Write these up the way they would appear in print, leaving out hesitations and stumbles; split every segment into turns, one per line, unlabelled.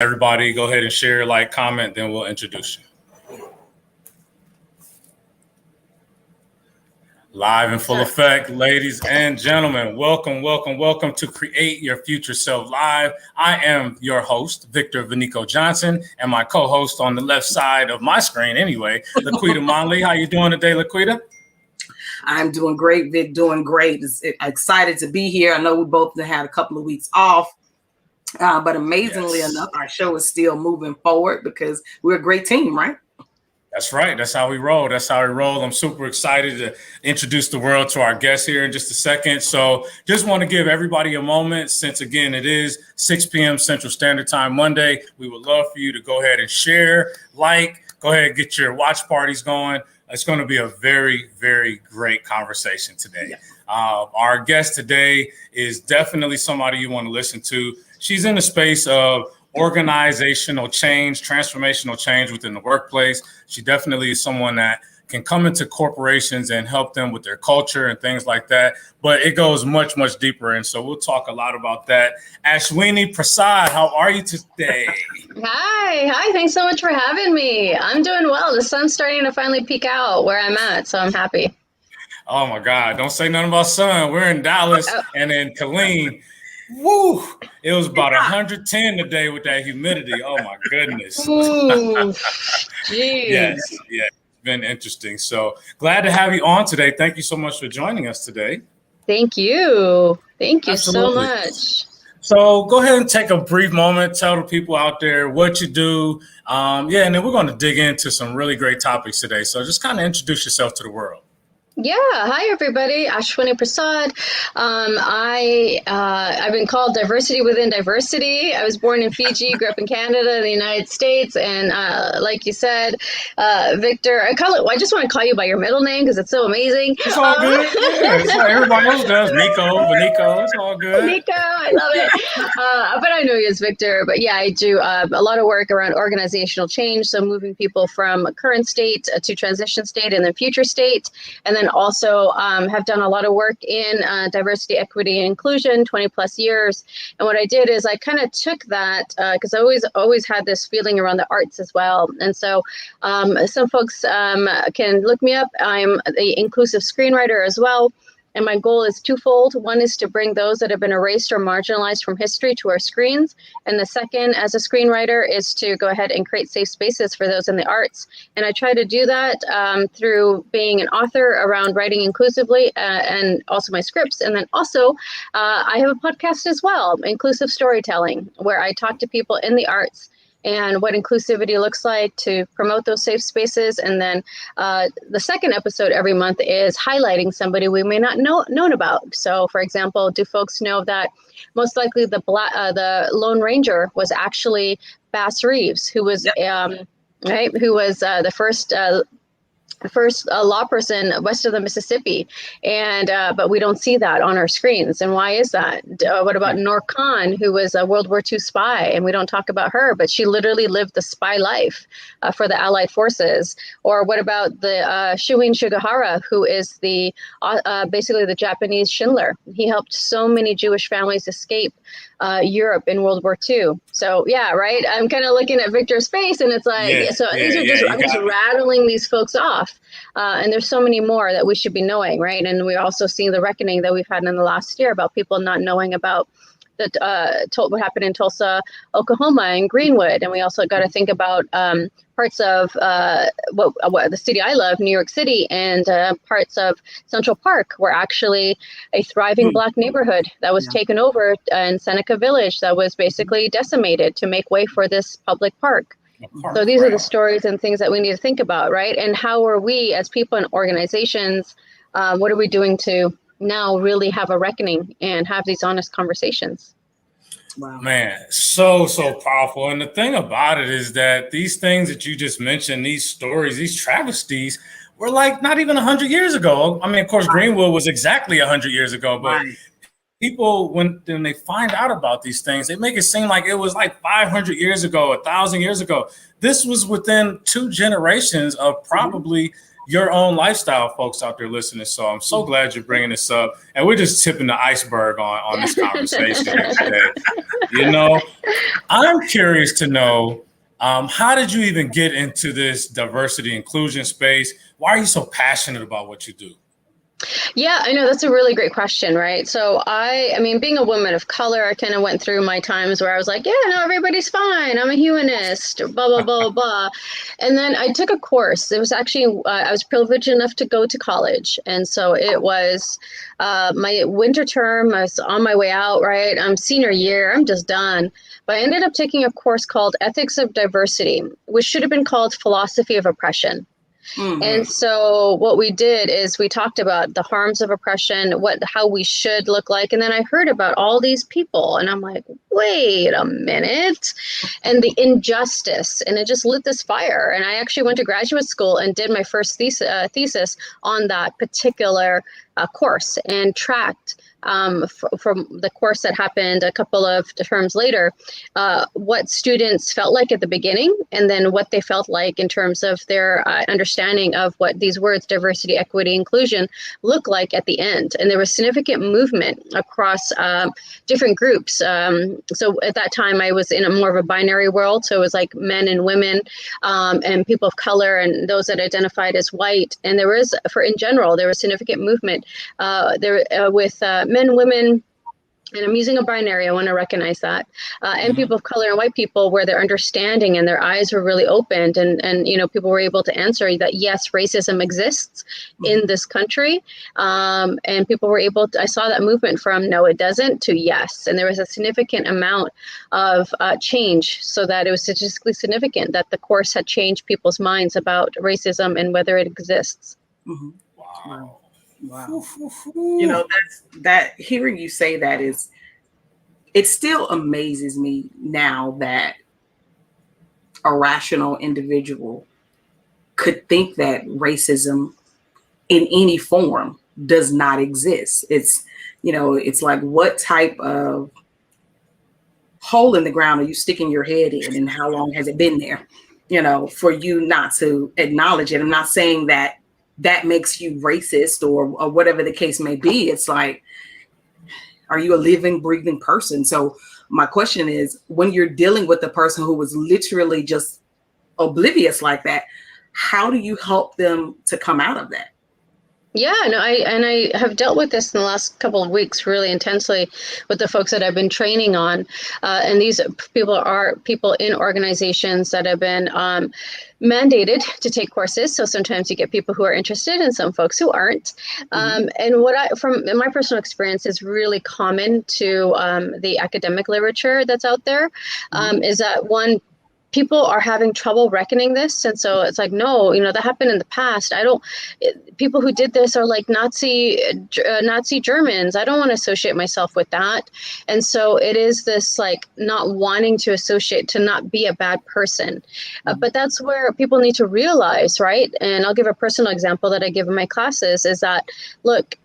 Everybody go ahead and share, like, comment, then we'll introduce you. Live in full effect, ladies and gentlemen. Welcome to Create Your Future Self Live. I am your host, Victor Vanico Johnson, and my co-host on the left side of my screen anyway, Laquita Monley. How you doing today, Laquita?
I'm doing great, Vic, doing great. Excited to be here. I know we both had a couple of weeks off. But amazingly enough, our show is still moving forward because we're a great team, right?
That's right. That's how we roll. I'm super excited to introduce the world to our guest here in just a second. So just want to give everybody a moment since, again, it is 6 p.m. Central Standard Time Monday. We would love for you to go ahead and share, go ahead and get your watch parties going. It's going to be a very, very great conversation today. Yes. Our guest today is definitely somebody you want to listen to. She's in the space of organizational change, transformational change within the workplace. She definitely is someone that can come into corporations and help them with their culture and things like that. But it goes much, much deeper. And so we'll talk a lot about that. Ashwini Prasad, how are you today?
Hi. Thanks so much for having me. I'm doing well. The sun's starting to finally peek out where I'm at, so I'm happy.
Oh, my God. Don't say nothing about sun. We're in Dallas and in Killeen. Woo! It was about 110 today with that humidity. Oh my goodness.
Ooh,
yes, it's been interesting. So glad to have you on today. Thank you so much for joining us today.
Thank you. Absolutely. So much.
So go ahead and take a brief moment, tell the people out there what you do. And then we're going to dig into some really great topics today. So just kind of introduce yourself to the world.
Yeah. Hi, everybody. Ashwini Prasad. I've been called diversity within diversity. I was born in Fiji, grew up in Canada, the United States. And like you said, Victor, I just want to call you by your middle name because it's so amazing.
It's all good. It's like everybody else does. Nico. It's all good.
Nico, I love it. But I know you as Victor. But yeah, I do a lot of work around organizational change. So moving people from a current state to transition state and then future state. And then also have done a lot of work in diversity, equity, and inclusion, 20 plus years. And what I did is I kind of took that because I always had this feeling around the arts as well. And so some folks can look me up. I'm the Inclusive Screenwriter as well. And my goal is twofold. One is to bring those that have been erased or marginalized from history to our screens. And the second, as a screenwriter, is to go ahead and create safe spaces for those in the arts. And I try to do that through being an author around writing inclusively and also my scripts. And then also, I have a podcast as well, Inclusive Storytelling, where I talk to people in the arts and what inclusivity looks like to promote those safe spaces. And then the second episode every month is highlighting somebody we may not known about. So, for example, do folks know that most likely the Lone Ranger was actually Bass Reeves, who was the first law person west of the Mississippi, and but we don't see that on our screens. And why is that? What about Noor Khan, who was a World War II spy, and we don't talk about her, but she literally lived the spy life for the Allied forces. Or what about the Shuin Sugihara, who is the basically the Japanese Schindler? He helped so many Jewish families escape Europe in World War II. So yeah, right. I'm kind of looking at Victor's face, and it's like, I'm just rattling these folks off. And there's so many more that we should be knowing, right? And we're also seeing the reckoning that we've had in the last year about people not knowing about what happened in Tulsa, Oklahoma, and Greenwood. And we also got to think about parts of the city I love, New York City, and parts of Central Park were actually a thriving Black neighborhood that was taken over in Seneca Village that was basically decimated to make way for this public park. So these are the stories and things that we need to think about, right? And how are we as people and organizations, what are we doing to now really have a reckoning and have these honest conversations?
Wow. Man, so powerful. And the thing about it is that these things that you just mentioned, these stories, these travesties were like not even 100 years ago. I mean, of course, Greenwood was exactly 100 years ago, but people, when they find out about these things, they make it seem like it was like 500 years ago, 1,000 years ago. This was within 2 generations of probably, your own lifestyle, folks out there listening. So I'm so glad you're bringing this up. And we're just tipping the iceberg on this conversation today. You know, I'm curious to know, how did you even get into this diversity inclusion space? Why are you so passionate about what you do?
Yeah, I know that's a really great question, right? So I mean, being a woman of color, I kind of went through my times where I was like, yeah, no, everybody's fine. I'm a humanist, blah, blah, blah, blah. And then I took a course. It was actually, I was privileged enough to go to college. And so it was my winter term. I was on my way out, right? I'm senior year. I'm just done. But I ended up taking a course called Ethics of Diversity, which should have been called Philosophy of Oppression. Mm-hmm. And so what we did is we talked about the harms of oppression, how we should look like. And then I heard about all these people and I'm like, wait a minute, and the injustice. And it just lit this fire. And I actually went to graduate school and did my first thesis on that particular course and tracked from the course that happened a couple of terms later, what students felt like at the beginning, and then what they felt like in terms of their understanding of what these words, diversity, equity, inclusion, look like at the end. And there was significant movement across different groups. So at that time, I was in a more of a binary world. So it was like men and women and people of color and those that identified as white. And there was, in general, there was significant movement with men, women, and I'm using a binary, I want to recognize that, and people of color and white people, where their understanding and their eyes were really opened, and you know, people were able to answer that yes, racism exists in this country, and people were able to, I saw that movement from no, it doesn't to yes, and there was a significant amount of change, so that it was statistically significant that the course had changed people's minds about racism and whether it exists.
Mm-hmm. Wow. Wow. You know, that hearing you say that it still amazes me now that a rational individual could think that racism in any form does not exist. It's, you know, it's like, what type of hole in the ground are you sticking your head in, and how long has it been there, you know, for you not to acknowledge it? I'm not saying that makes you racist or whatever the case may be. It's like, are you a living, breathing person? So my question is, when you're dealing with a person who was literally just oblivious like that, how do you help them to come out of that?
Yeah, no, I have dealt with this in the last couple of weeks really intensely with the folks that I've been training on. And these people are people in organizations that have been mandated to take courses. So sometimes you get people who are interested and some folks who aren't. And what from my personal experience is really common to the academic literature that's out there is that people are having trouble reckoning this. And so it's like, no, you know, that happened in the past. People who did this are like Nazi Germans. I don't want to associate myself with that. And so it is this like not wanting to associate, to not be a bad person. But that's where people need to realize, right? And I'll give a personal example that I give in my classes is that, look,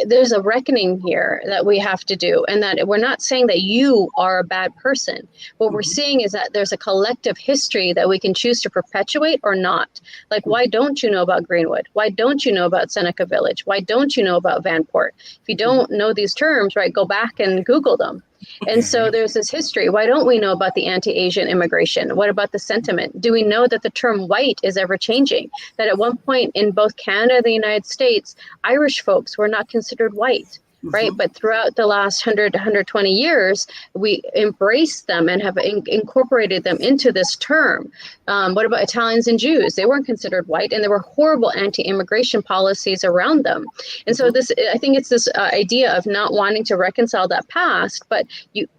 there's a reckoning here that we have to do. And that we're not saying that you are a bad person. What we're seeing is that there's a collective history that we can choose to perpetuate or not. Like, why don't you know about Greenwood? Why don't you know about Seneca Village? Why don't you know about Vanport? If you don't know these terms, right, go back and Google them. And so there's this history. Why don't we know about the anti-Asian immigration? What about the sentiment? Do we know that the term white is ever changing? That at one point in both Canada and the United States, Irish folks were not considered white. Right. But throughout the last 100 to 120 years, we embraced them and have incorporated them into this term. What about Italians and Jews? They weren't considered white, and there were horrible anti-immigration policies around them. And so I think it's this idea of not wanting to reconcile that past, but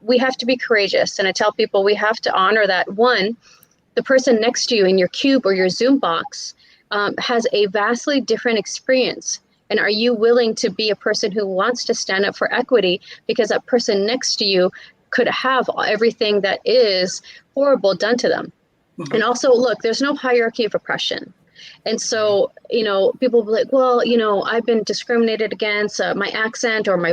we have to be courageous. And I tell people we have to honor that, one, the person next to you in your cube or your Zoom box has a vastly different experience. And are you willing to be a person who wants to stand up for equity because that person next to you could have everything that is horrible done to them? And also, look, there's no hierarchy of oppression. And so, people will be like, well, I've been discriminated against, my accent or my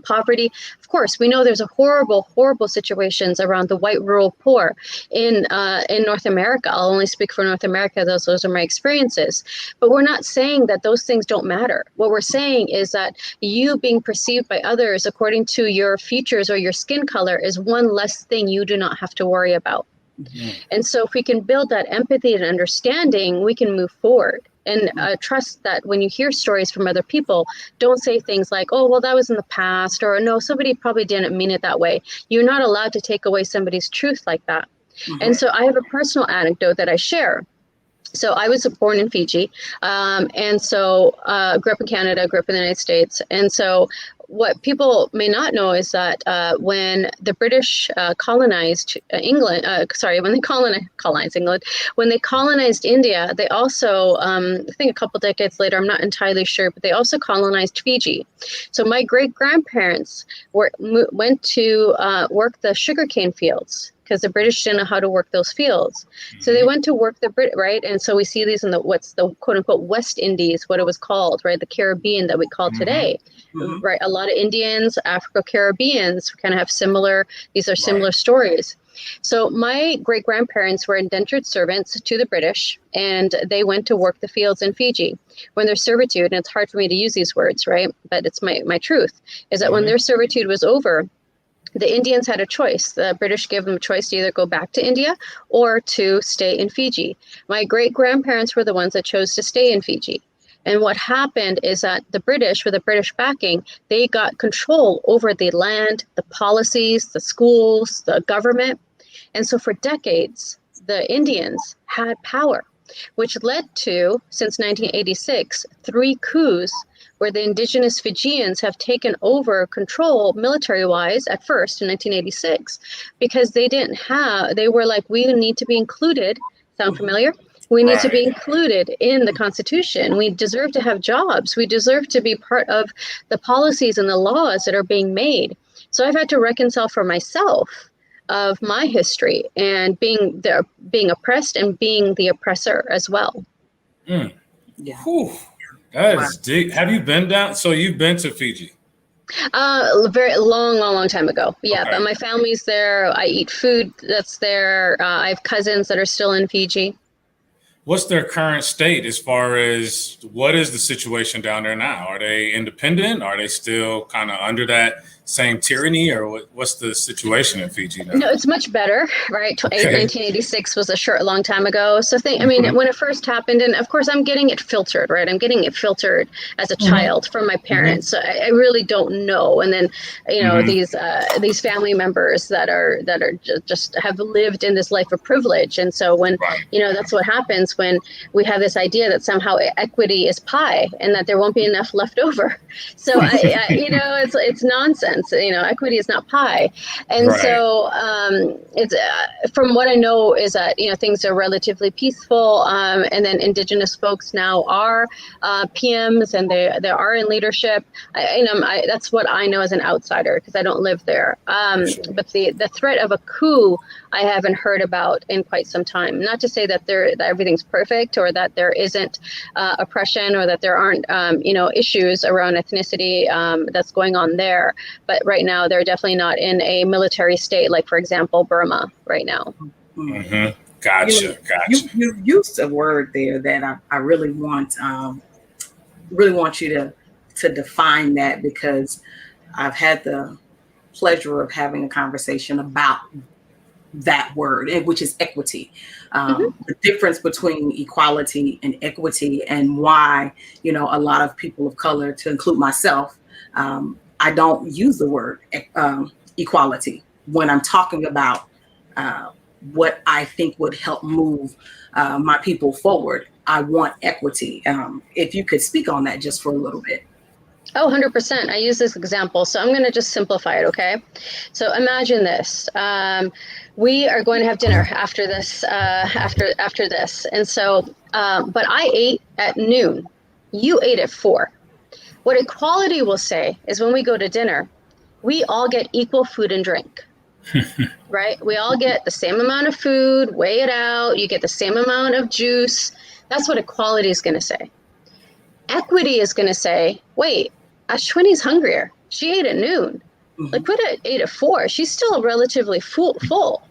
poverty. Of course, we know there's a horrible, horrible situations around the white rural poor in North America. I'll only speak for North America. Those are my experiences. But we're not saying that those things don't matter. What we're saying is that you being perceived by others according to your features or your skin color is one less thing you do not have to worry about. Mm-hmm. And so if we can build that empathy and understanding, we can move forward. And trust that when you hear stories from other people, don't say things like, oh, well, that was in the past, or no, somebody probably didn't mean it that way. You're not allowed to take away somebody's truth like that. Mm-hmm. And so I have a personal anecdote that I share. So I was born in Fiji, and so grew up in Canada, grew up in the United States. And so what people may not know is that when the British colonized England, when they colonized England, when they colonized India, they also, I think a couple decades later, I'm not entirely sure, but they also colonized Fiji. So my great-grandparents went to work the sugarcane fields, because the British didn't know how to work those fields. Mm-hmm. So they went to work right? And so we see these in what's the quote unquote West Indies, what it was called, right? The Caribbean that we call mm-hmm. today, mm-hmm. right? A lot of Indians, Afro-Caribbeans kind of have similar stories. So my great-grandparents were indentured servants to the British, and they went to work the fields in Fiji. When their servitude, and it's hard for me to use these words, right? But it's my truth, is that mm-hmm. when their servitude was over, the Indians had a choice. The British gave them a choice to either go back to India or to stay in Fiji. My great-grandparents were the ones that chose to stay in Fiji. And what happened is that the British, with the British backing, they got control over the land, the policies, the schools, the government. And so for decades, the Indians had power, which led to, since 1986, 3 coups where the indigenous Fijians have taken over control military-wise at first in 1986, because they were like, we need to be included. Sound familiar? We need to be included in the Constitution. We deserve to have jobs. We deserve to be part of the policies and the laws that are being made. So I've had to reconcile for myself of my history and being oppressed and being the oppressor as well.
Mm. Yeah. Whew. That is deep. Have you been down? So you've been to Fiji?
Very long time ago. Yeah, okay. But my family's there. I eat food that's there. I have cousins that are still in Fiji.
What's their current state as far as what is the situation down there now? Are they independent? Are they still kind of under that same tyranny, or what's the situation in Fiji now?
No, it's much better, right? 1986 was a long time ago. So when it first happened, and of course I'm getting it filtered, right? I'm getting it filtered as a child from my parents. Mm-hmm. So I really don't know. And then, mm-hmm. these family members that are just have lived in this life of privilege. And so when, that's what happens when we have this idea that somehow equity is pie and that there won't be enough left over. So it's nonsense. Equity is not pie. And so it's from what I know is that, things are relatively peaceful. And then indigenous folks now are PMs and they are in leadership. That's what I know as an outsider because I don't live there. But the threat of a coup, I haven't heard about in quite some time. Not to say that everything's perfect or that there isn't oppression or that there aren't, issues around ethnicity that's going on there. But right now, they're definitely not in a military state, like, for example, Burma right now.
Mm-hmm. Gotcha.
You used a word there that I really want you to define that, because I've had the pleasure of having a conversation about that word, which is equity. The difference between equality and equity, and why, a lot of people of color, to include myself, I don't use the word equality when I'm talking about what I think would help move my people forward. I want equity. If you could speak on that just for a little bit.
Oh, 100%. I use this example. So I'm going to just simplify it, okay? So imagine this. We are going to have dinner after this, after this. And so, but I ate at noon. You ate at 4. What equality will say is when we go to dinner, we all get equal food and drink. right? We all get the same amount of food, weigh it out, you get the same amount of juice. That's what equality is going to say. Equity is going to say, wait, Ashwini's hungrier. She ate at noon. Liquida ate at 4. She's still relatively full.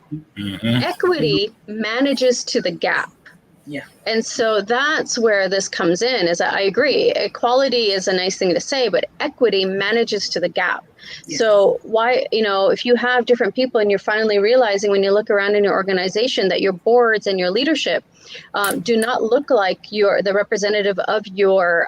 Equity manages to the gap.
Yeah.
And so that's where this comes in, is that I agree. Equality is a nice thing to say, but equity manages to the gap. Yeah. So why, if you have different people and you're finally realizing when you look around in your organization that your boards and your leadership do not look like the representative of your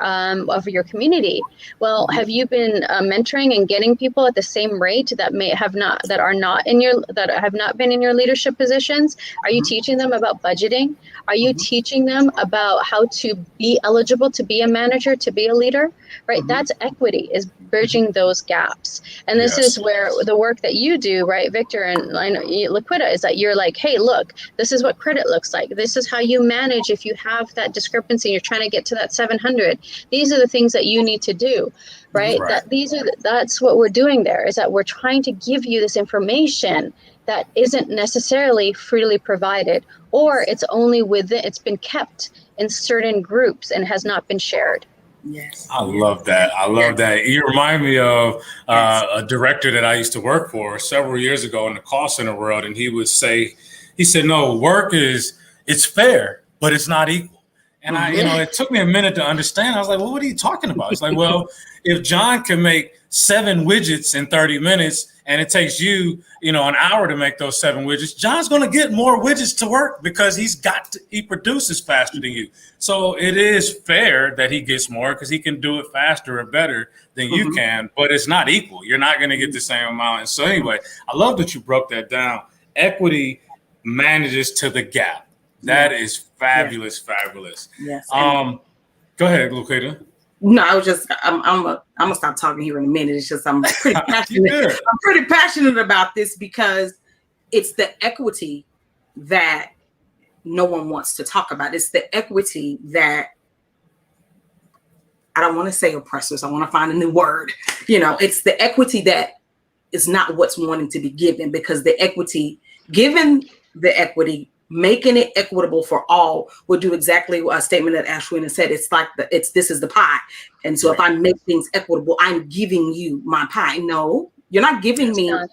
community. Well, have you been mentoring and getting people at the same rate that have not been in your leadership positions? Are you teaching them about budgeting? Are you teaching them about how to be eligible to be a manager, to be a leader? Right? That's equity, is bridging those gaps. And this is where the work that you do, right, Victor, and I know Liquida, is that you're like, hey, look, this is what credit looks like. This is how you manage if you have that discrepancy, you're trying to get to that 700. These are the things that you need to do, right? That's what we're doing there, is that we're trying to give you this information that isn't necessarily freely provided, or it's been kept in certain groups and has not been shared.
Yes.
I love that. I love that. You remind me of a director that I used to work for several years ago in the call center world. And he said, no, work it's fair, but it's not equal. And it took me a minute to understand. I was like, well, what are you talking about? It's like, well, if John can make 7 widgets in 30 minutes and it takes you, an hour to make those 7 widgets, John's going to get more widgets to work because he produces faster than you. So it is fair that he gets more because he can do it faster or better than you can, but it's not equal. You're not going to get the same amount. And so anyway, I love that you broke that down. Equity manages to the gap. That is fabulous, fabulous.
Yes.
Go ahead, Lucida.
No, I'm gonna stop talking here in a minute. It's just I'm pretty passionate. I'm pretty passionate about this because it's the equity that no one wants to talk about. It's the equity that I don't want to say oppressors. I want to find a new word. It's the equity that is not what's wanting to be given, because the equity, given the equity, making it equitable for all would do exactly a statement that Ashwini said. It's like this is the pie. And so if I make things equitable, I'm giving you my pie. No, you're not giving me your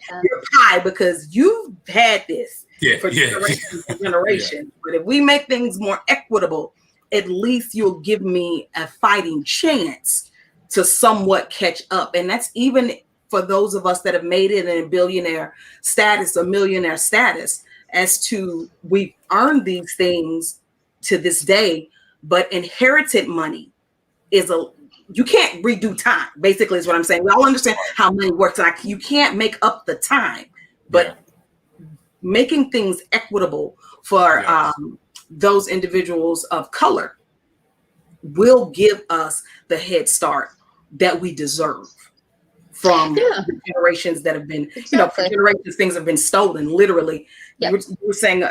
pie because you've had this for generations and generations. But if we make things more equitable, at least you'll give me a fighting chance to somewhat catch up. And that's even for those of us that have made it in a billionaire status or millionaire status, as to we've earned these things to this day, but inherited money you can't redo time, basically is what I'm saying. We all understand how money works. Like, you can't make up the time, but making things equitable for those individuals of color will give us the head start that we deserve from the generations that have been, for generations, things have been stolen, literally. You were saying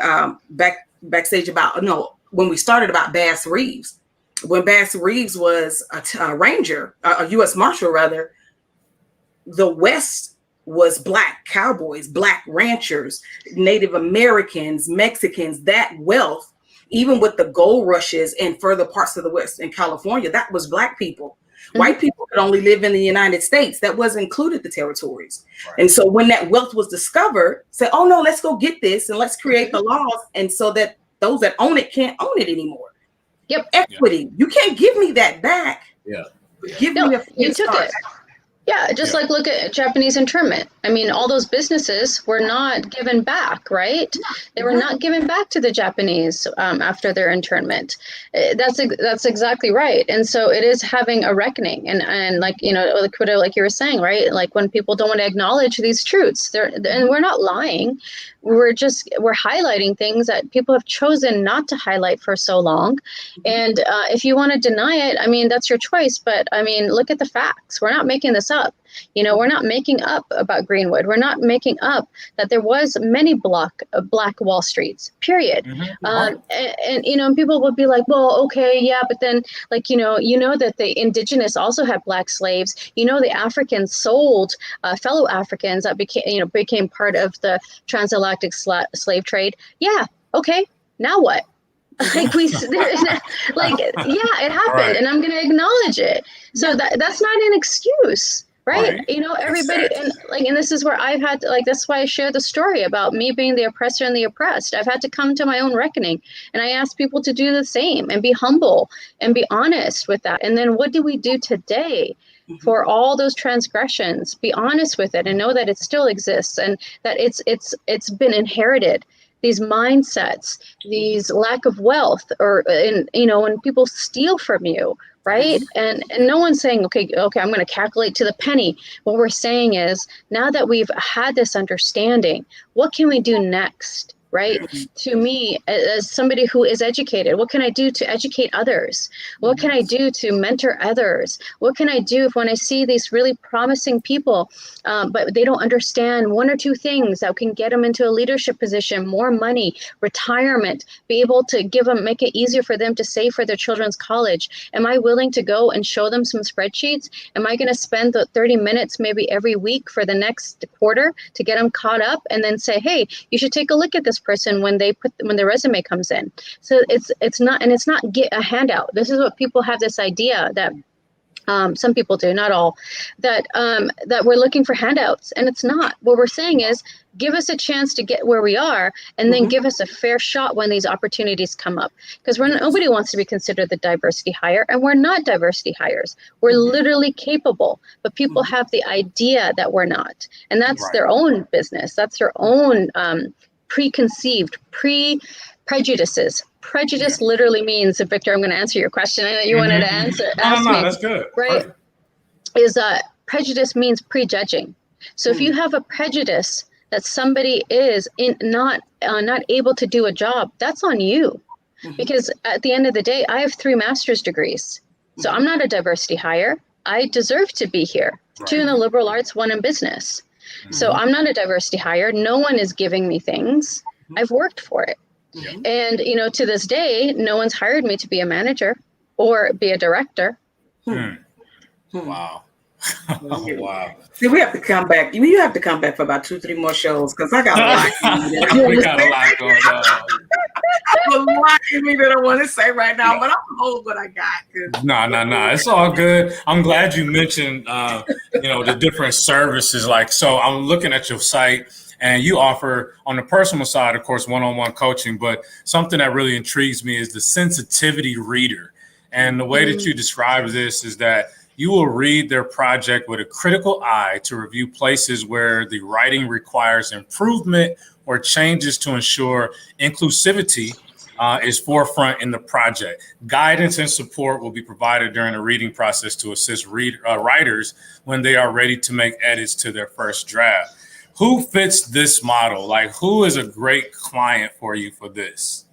backstage about, when we started about Bass Reeves. When Bass Reeves was a ranger, a U.S. Marshal rather, the West was Black cowboys, Black ranchers, Native Americans, Mexicans. That wealth, even with the gold rushes in further parts of the West in California, that was Black people. White people could only live in the United States. That was included the territories. Right. And so when that wealth was discovered, say, oh no, let's go get this and let's create the laws. And so that those that own it can't own it anymore. Equity. You can't give me that back. Give me
you took it. Yeah, just like look at Japanese internment. I mean, all those businesses were not given back, right? They were not given back to the Japanese after their internment. That's exactly right. And so it is having a reckoning. And like, like you were saying, right? Like when people don't want to acknowledge these truths, and we're not lying. We're highlighting things that people have chosen not to highlight for so long. And if you want to deny it, I mean, that's your choice. But I mean, look at the facts. We're not making this up. up. We're not making up about Greenwood. We're not making up that there was many black Wall Streets, period.
Right.
And people would be like, well, okay, yeah, but then that the indigenous also had black slaves. The Africans sold fellow Africans that became part of the transatlantic slave trade. Yeah, okay, now what? It happened, right. And I'm going to acknowledge it. So that's not an excuse. Right. Everybody.
Exactly.
And this is where I've had to, that's why I share the story about me being the oppressor and the oppressed. I've had to come to my own reckoning, and I ask people to do the same and be humble and be honest with that. And then what do we do today for all those transgressions? Be honest with it and know that it still exists and that it's been inherited. These mindsets, these lack of wealth, when people steal from you, right? And no one's saying, okay, I'm going to calculate to the penny. What we're saying is, now that we've had this understanding, what can we do next? Right? To me, as somebody who is educated, what can I do to educate others? What can I do to mentor others? What can I do when I see these really promising people, but they don't understand one or two things that can get them into a leadership position, more money, retirement, be able to make it easier for them to save for their children's college? Am I willing to go and show them some spreadsheets? Am I going to spend the 30 minutes maybe every week for the next quarter to get them caught up and then say, hey, you should take a look at this person when the resume comes in? So it's not get a handout. This is what people have this idea that some people do, not all, that we're looking for handouts, and it's not. What we're saying is, give us a chance to get where we are, and then give us a fair shot when these opportunities come up. Because nobody wants to be considered the diversity hire, and we're not diversity hires. We're literally capable, but people have the idea that we're not, and that's their own business. That's their own preconceived prejudices. Prejudice literally means, Victor, I'm going to answer your question. I know you wanted to ask me.
That's good.
Right?
Perfect.
Is prejudice means prejudging. So if you have a prejudice that somebody is not able to do a job, that's on you. Because at the end of the day, I have 3 master's degrees. So I'm not a diversity hire. I deserve to be here. 2 in the liberal arts, 1 in business. So I'm not a diversity hire. No one is giving me things. I've worked for it. And, to this day, no one's hired me to be a manager or be a director.
Wow. Wow.
See, we have to come back. You have to come back for about 2-3 more shows, because I got a lot.
We got a lot going on.
I have a lot in me that I want to say right now, but I'm hold what I got.
No. It's all good. I'm glad you mentioned, the different services. So I'm looking at your site, and you offer, on the personal side, of course, one-on-one coaching, but something that really intrigues me is the sensitivity reader. And the way that you describe this is that you will read their project with a critical eye to review places where the writing requires improvement or changes to ensure inclusivity is forefront in the project. Guidance and support will be provided during the reading process to assist writers when they are ready to make edits to their first draft. Who fits this model? Who is a great client for you for this?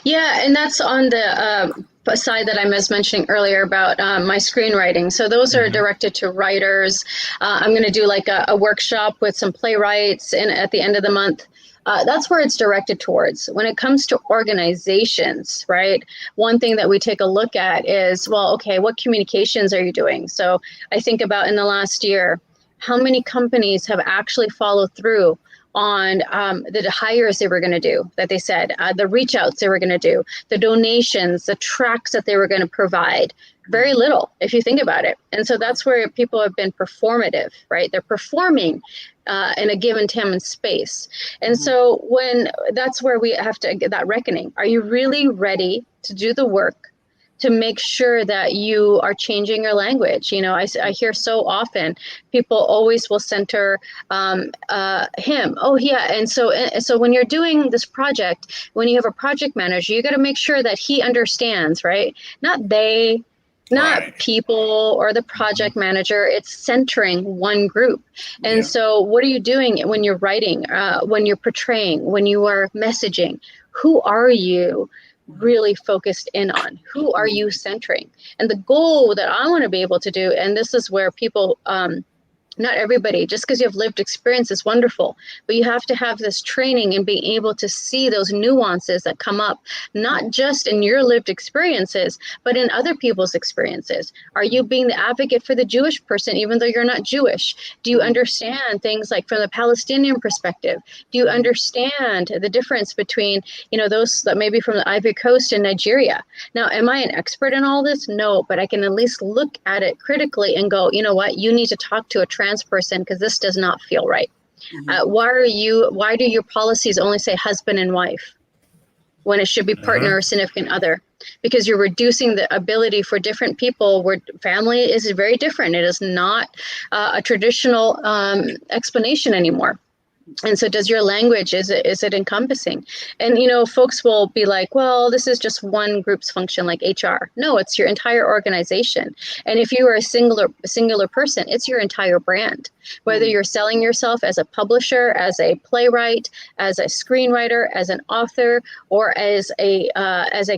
Yeah, and that's on the side that I was mentioning earlier about my screenwriting. So those are directed to writers. I'm going to do a workshop with some playwrights at the end of the month. That's where it's directed towards. When it comes to organizations, right? One thing that we take a look at is, what communications are you doing? So I think about in the last year, how many companies have actually followed through on the hires they were going to do, that they said, the reach outs they were going to do, the donations, the tracks that they were going to provide. Very little, if you think about it. And so that's where people have been performative, right? They're performing in a given time and space. And so that's where we have to get that reckoning. Are you really ready to do the work to make sure that you are changing your language? I hear so often people always will center him. Oh, yeah. And so when you're doing this project, when you have a project manager, you got to make sure that he understands, right? Not they, not people or the project manager. It's centering one group. And so what are you doing when you're writing, when you're portraying, when you are messaging? Who are you really focused in on. Who are you centering? And the goal that I want to be able to do, and this is where people, not everybody, just because you have lived experience is wonderful, but you have to have this training and being able to see those nuances that come up, not just in your lived experiences, but in other people's experiences. Are you being the advocate for the Jewish person, even though you're not Jewish? Do you understand things like from the Palestinian perspective? Do you understand the difference between, those that maybe from the Ivory Coast and Nigeria? Now, am I an expert in all this? No, but I can at least look at it critically and go, you know what, you need to talk to a trans person because this does not feel right. Why do your policies only say husband and wife when it should be partner or significant other? Because you're reducing the ability for different people where family is very different. It is not a traditional explanation anymore. And so does your language, is it encompassing? And, folks will be like, well, this is just one group's function like HR. No, it's your entire organization. And if you are a singular person, it's your entire brand. Whether you're selling yourself as a publisher, as a playwright, as a screenwriter, as an author, or as a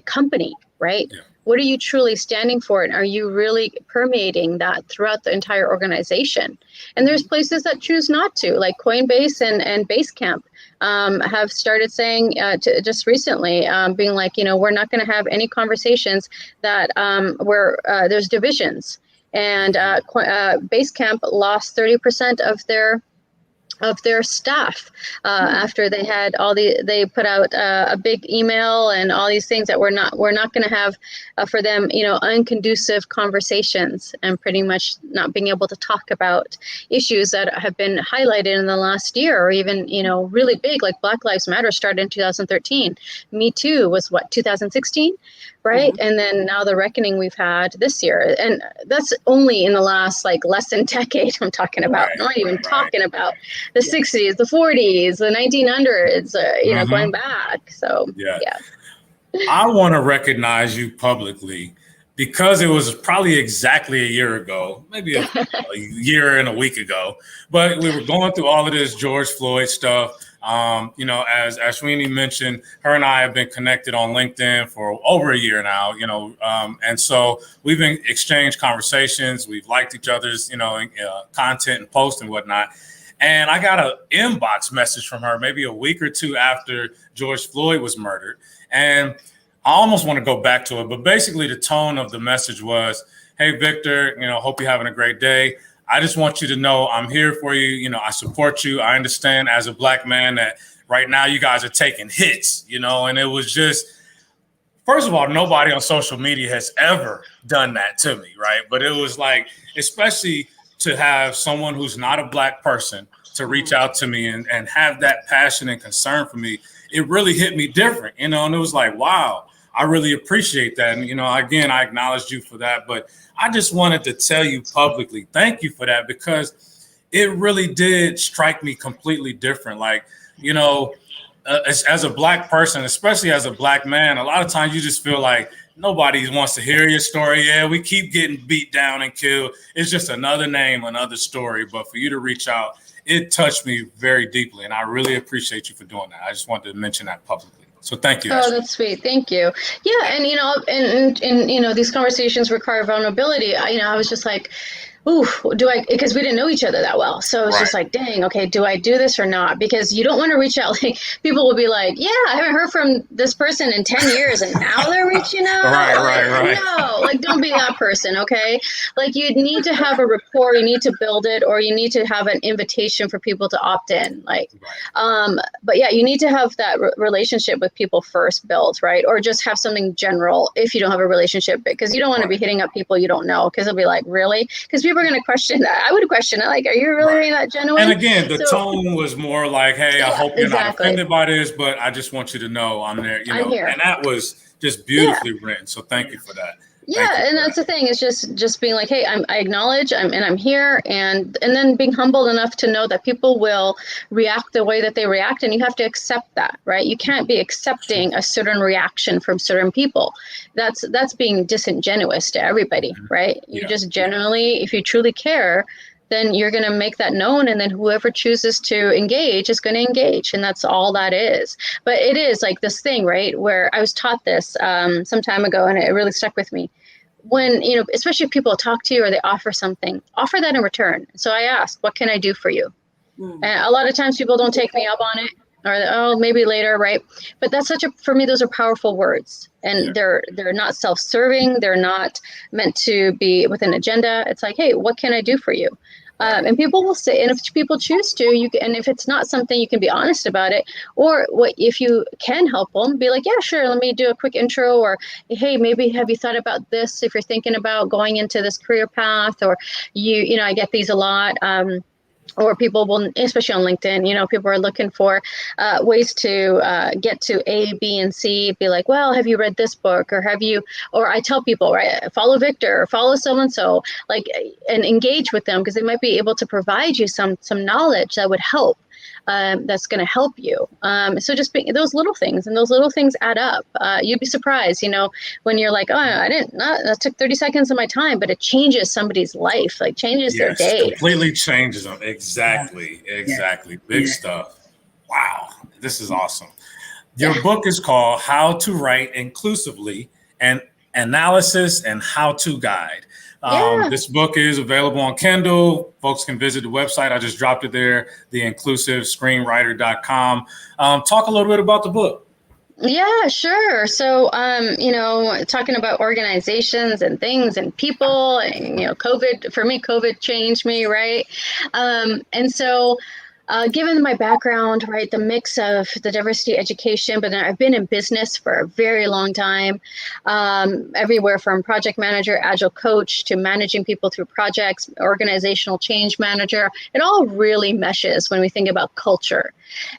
company, right? Yeah. What are you truly standing for? And are you really permeating that throughout the entire organization? And there's places that choose not to, like Coinbase and Basecamp have started saying just recently, being like, we're not going to have any conversations that where there's divisions. And Basecamp lost 30% of their staff after they had they put out a big email and all these things that we're not going to have for them, unconducive conversations, and pretty much not being able to talk about issues that have been highlighted in the last year, or even, really big, like Black Lives Matter started in 2013. Me Too was 2016, right? And then now the reckoning we've had this year, and that's only in the last less than decade I'm talking about. I'm not even talking about the 60s, the 40s, the 1900s, going back. So, yeah.
I want to recognize you publicly because it was probably exactly a year ago, maybe a year and a week ago, but we were going through all of this George Floyd stuff. As Ashwini mentioned, her and I have been connected on LinkedIn for over a year now, and so we've been exchanged conversations. We've liked each other's, content and posts and whatnot. And I got an inbox message from her maybe a week or two after George Floyd was murdered. And I almost want to go back to it, but basically the tone of the message was, hey, Victor, hope you're having a great day. I just want you to know I'm here for you. I support you. I understand as a Black man that right now you guys are taking hits, and it was just, first of all, nobody on social media has ever done that to me, right? But it was like, especially to have someone who's not a Black person to reach out to me and have that passion and concern for me, it really hit me different, and it was like, wow, I really appreciate that. And, again, I acknowledged you for that, but I just wanted to tell you publicly, thank you for that, because it really did strike me completely different. Like, as a Black person, especially as a Black man, a lot of times you just feel like nobody wants to hear your story. Yeah, we keep getting beat down and killed. It's just another name, another story. But for you to reach out, it touched me very deeply. And I really appreciate you for doing that. I just wanted to mention that publicly. So thank you.
Oh, that's sweet. Thank you. Yeah. And, these conversations require vulnerability. I was just like, ooh, because we didn't know each other that well. So it's just like, dang, okay, do I do this or not? Because you don't want to reach out. Like, people will be like, yeah, I haven't heard from this person in 10 years and now they're reaching out. Right. No, don't be that person, okay? You need to have a rapport, you need to build it, or you need to have an invitation for people to opt in. But yeah, you need to have that relationship with people first built, right? Or just have something general if you don't have a relationship, because you don't want to be hitting up people you don't know, because they'll be like, really? Because people are going to question that. I would question it. Like, are you really being that genuine?
And again, the tone was more like, hey, I hope you're not offended by this, but I just want you to know I'm there. I'm here. And that was just beautifully written. So thank you for that.
Yeah, and that's the thing, is just being like, hey, I acknowledge I'm here, and then being humbled enough to know that people will react the way that they react, and you have to accept that, right? You can't be accepting a certain reaction from certain people. That's being disingenuous to everybody, right? You just generally, if you truly care, then you're going to make that known. And then whoever chooses to engage is going to engage. And that's all that is. But it is like this thing, right, where I was taught this some time ago, and it really stuck with me. When, especially if people talk to you or they offer something, offer that in return. So I ask, what can I do for you? And a lot of times people don't take me up on it, or, oh, maybe later, right? But that's for me, those are powerful words. And they're not self-serving. They're not meant to be with an agenda. It's like, hey, what can I do for you? And people will say, and if people choose to, and if it's not something, you can be honest about it. Or if you can help them, be like, yeah, sure, let me do a quick intro. Or, hey, maybe have you thought about this if you're thinking about going into this career path? Or I get these a lot. Or people will, especially on LinkedIn, people are looking for ways to get to A, B, and C. Be like, well, have you read this book? Or I tell people, right, follow Victor, or follow so-and-so, and engage with them, because they might be able to provide you some knowledge that would help. That's going to help you. So just those little things, and those little things add up. You'd be surprised, when you're like, oh, that took 30 seconds of my time, but it changes somebody's life, changes their day.
Completely changes them. Exactly. Big stuff. Wow. This is awesome. Your book is called How to Write Inclusively, an Analysis and How-To Guide. This book is available on Kindle. Folks can visit the website. I just dropped it there, the inclusivescreenwriter.com. Talk a little bit about the book.
Yeah, sure. So, talking about organizations and things and people, and, COVID changed me, right? And so, given my background, right, the mix of the diversity education, but then I've been in business for a very long time, everywhere from project manager, Agile Coach, to managing people through projects, organizational change manager. It all really meshes when we think about culture.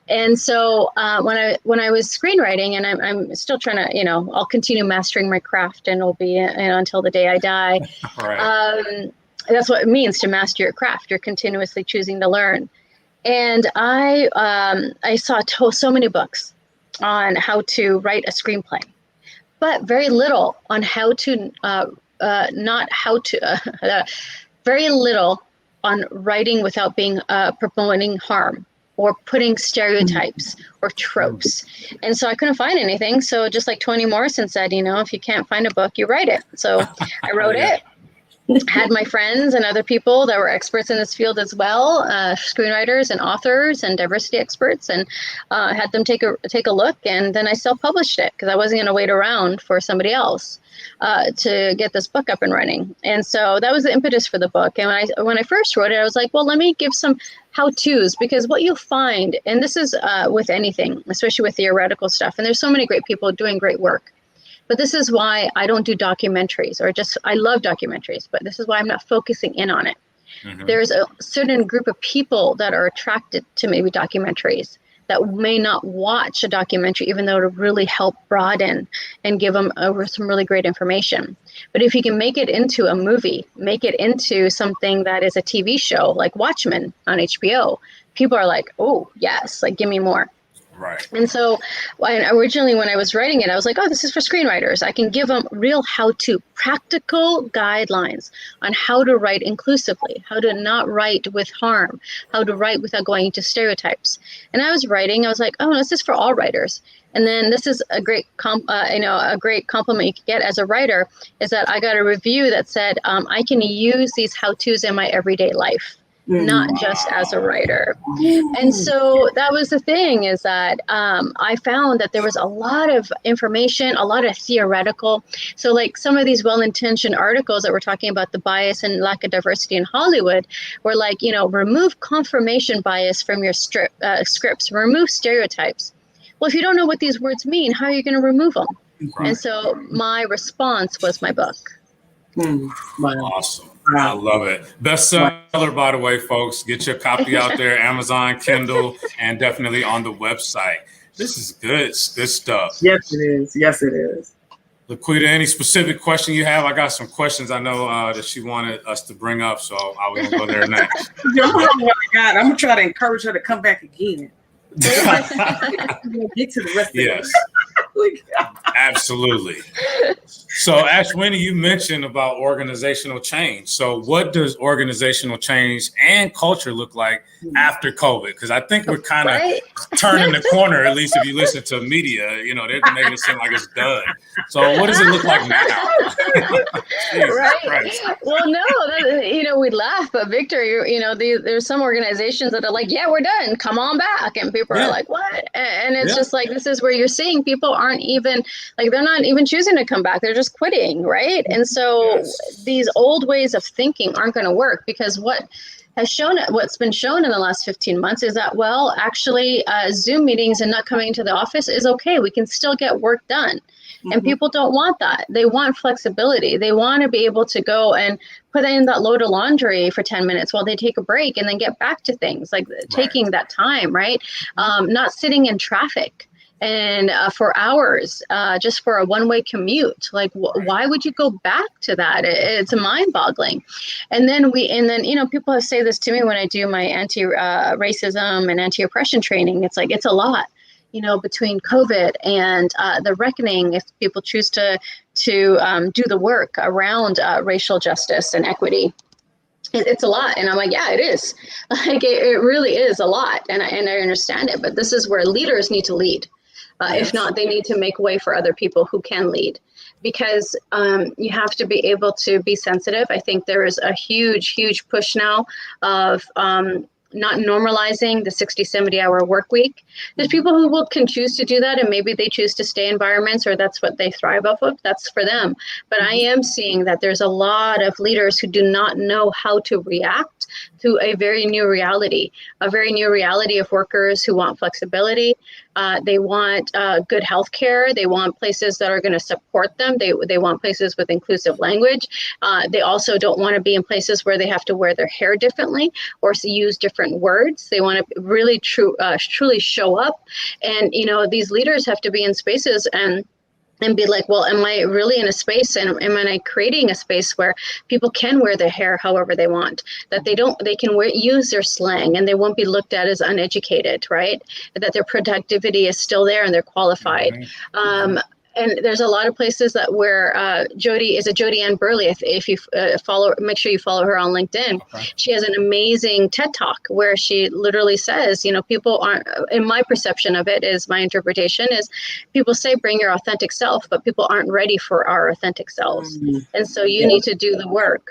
And so when I was screenwriting, and I'm still trying to, I'll continue mastering my craft, and it'll be until the day I die. Right. That's what it means to master your craft. You're continuously choosing to learn. And I saw so many books on how to write a screenplay, but very little on how to, very little on writing without being promoting harm or putting stereotypes or tropes. And so I couldn't find anything. So just like Toni Morrison said, if you can't find a book, you write it. So I wrote it. Had my friends and other people that were experts in this field as well, screenwriters and authors and diversity experts, and had them take a look, and then I self-published it because I wasn't going to wait around for somebody else to get this book up and running. And so that was the impetus for the book. And when I first wrote it, I was like, well, let me give some how-tos, because what you'll find, and this is with anything, especially with theoretical stuff, and there's so many great people doing great work. But this is why I don't do documentaries, I love documentaries, but this is why I'm not focusing in on it. Mm-hmm. There's a certain group of people that are attracted to maybe documentaries that may not watch a documentary, even though it'll really help broaden and give them over some really great information. But if you can make it into a movie, make it into something that is a TV show, like Watchmen on HBO, people are like, oh, yes, give me more.
Right.
And so originally when I was writing it, I was like, oh, this is for screenwriters. I can give them real how-to, practical guidelines on how to write inclusively, how to not write with harm, how to write without going into stereotypes. And I was writing, I was like, oh, this is for all writers. And then this is a great compliment you can get as a writer, is that I got a review that said, I can use these how-tos in my everyday life. Not just as a writer. And so that was the thing, is that I found that there was a lot of information, a lot of theoretical. So some of these well-intentioned articles that were talking about the bias and lack of diversity in Hollywood were remove confirmation bias from your scripts, remove stereotypes. Well, if you don't know what these words mean, how are you going to remove them? Right. And so my response was my book.
Awesome. I love it. Bestseller, by the way, folks. Get your copy out there, Amazon, Kindle, and definitely on the website. This is good stuff.
Yes, it is. Yes, it is.
Laquita, any specific question you have? I got some questions I know that she wanted us to bring up, so I was going to go there next.
I'm going to try to encourage her to come back again. Get to the rest of
it. Absolutely. So Ashwini, you mentioned about organizational change. So what does organizational change and culture look like after COVID? Because I think we're kind of turning the corner, at least if you listen to media, you know, they're making it seem like it's done. So what does it look like now?
Right. Well, no, you know, we laugh, but Victor, you know, there's some organizations that are like, yeah, we're done. Come on back. And people are like, what? And it's just like, this is where you're seeing people aren't even like, they're not even choosing to come back. They're just quitting. Right. And so these old ways of thinking aren't going to work, because what's been shown in the last 15 months is that, well, actually Zoom meetings and not coming to the office is okay. We can still get work done. And people don't want that. They want flexibility. They want to be able to go and put in that load of laundry for 10 minutes while they take a break and then get back to things, like taking that time, right? Not sitting in traffic and for hours just for a one-way commute. Like, why would you go back to that? It's mind-boggling. And then you know, people say this to me when I do my anti-racism and anti-oppression training. It's like, it's a lot. You know, between COVID and the reckoning, if people choose to do the work around racial justice and equity, it's a lot. And I'm like, yeah, it is. Like, it really is a lot. And I understand it. But this is where leaders need to lead. If not, they need to make way for other people who can lead. Because you have to be able to be sensitive. I think there is a huge, huge push now of not normalizing the 60, 70-hour work week. There's people who can choose to do that, and maybe they choose to stay in environments, or that's what they thrive off of. That's for them. But I am seeing that there's a lot of leaders who do not know how to react to a very new reality of workers who want flexibility. They want good healthcare. They want places that are going to support them. They want places with inclusive language. They also don't want to be in places where they have to wear their hair differently or use different words. They want to really truly show up. And, you know, these leaders have to be in spaces and be like, well, am I really in a space, and am I creating a space where people can wear their hair however they want, that they can use their slang and they won't be looked at as uneducated, right? That their productivity is still there and they're qualified. And there's a lot of places that where Jody Ann Burley, if you make sure you follow her on LinkedIn. She has an amazing TED Talk where she literally says, you know, people aren't, in my perception of it, is my interpretation is, people say bring your authentic self, but people aren't ready for our authentic selves. And so you need to do the work.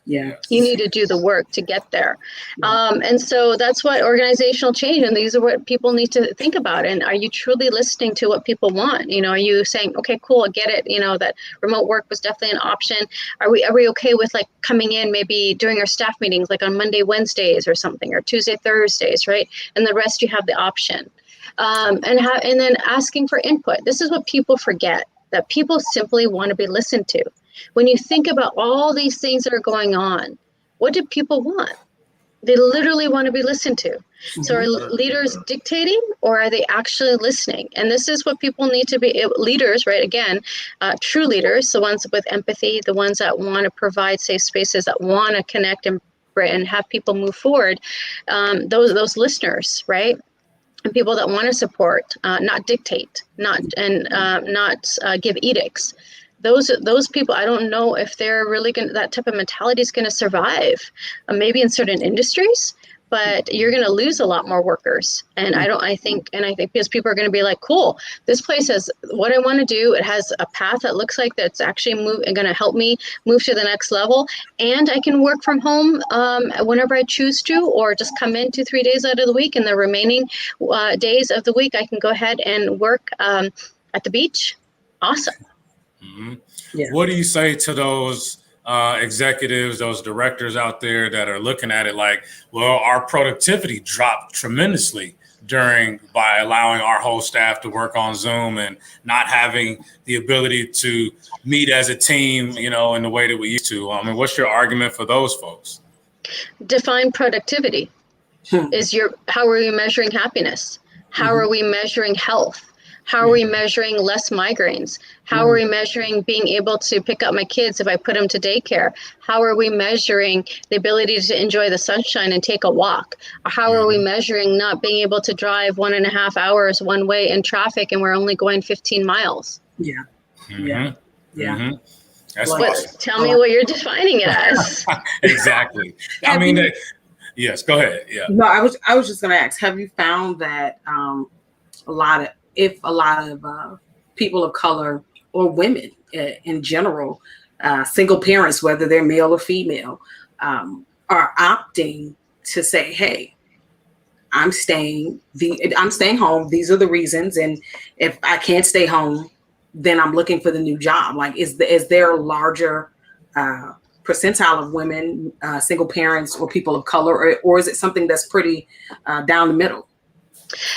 You need to do the work to get there. And so that's what organizational change, and these are what people need to think about. And are you truly listening to what people want? You know, are you saying, okay, cool, I get it, you know, that remote work was definitely an option. Are we okay with like coming in maybe during our staff meetings, like on Monday, Wednesdays or something, or Tuesday, Thursdays, right? And the rest you have the option. And then asking for input. This is what people forget, that people simply want to be listened to. When you think about all these things that are going on, what do people want? They literally want to be listened to. So are leaders dictating, or are they actually listening? And this is what people need to be, leaders, right? Again, true leaders, the ones with empathy, the ones that want to provide safe spaces, that want to connect and have people move forward. Those listeners, right? And people that want to support, not dictate, not give edicts. Those people, I don't know if they're really that type of mentality is going to survive. Maybe in certain industries, but you're going to lose a lot more workers. And I think because people are going to be like, cool, this place has what I want to do. It has a path that looks like that's actually going to help me move to the next level. And I can work from home whenever I choose to, or just come in 2-3 days out of the week. And the remaining days of the week, I can go ahead and work at the beach. Awesome.
What do you say to those executives, those directors out there that are looking at it like, well, our productivity dropped tremendously by allowing our whole staff to work on Zoom and not having the ability to meet as a team, you know, in the way that we used to? I mean, what's your argument for those folks?
Define productivity. How are we measuring happiness? How are we measuring health? How are we measuring less migraines? How are we measuring being able to pick up my kids if I put them to daycare? How are we measuring the ability to enjoy the sunshine and take a walk? How are we measuring not being able to drive 1.5 hours one way in traffic and we're only going 15 miles?
Yeah.
Mm-hmm. That's
Well,
awesome.
Tell me what you're defining it as.
Exactly. I mean, yes, go ahead. Yeah.
No, I was just going to ask, have you found that a lot of people of color or women in general, single parents, whether they're male or female, are opting to say, hey, I'm staying home. These are the reasons. And if I can't stay home, then I'm looking for the new job. Like, is there a larger percentile of women, single parents or people of color, or is it something that's pretty down the middle?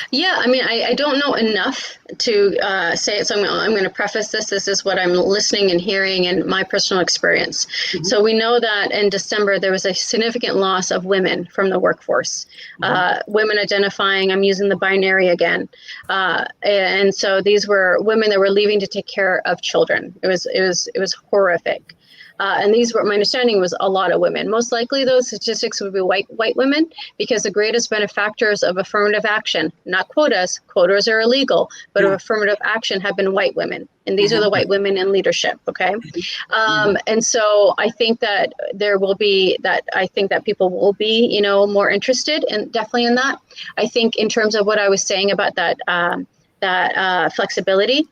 Yeah, I mean, I don't know enough to say it, so I'm going to preface this. This is what I'm listening and hearing and my personal experience. Mm-hmm. So we know that in December, there was a significant loss of women from the workforce. Mm-hmm. Women identifying, I'm using the binary again. And so these were women that were leaving to take care of children. It was horrific. And these were, my understanding was a lot of women. Most likely those statistics would be white women, because the greatest benefactors of affirmative action, not quotas are illegal, but of affirmative action have been white women. And these are the white women in leadership. Okay. And so I think that I think that people will be, more interested and definitely in that. I think in terms of what I was saying about that, flexibility,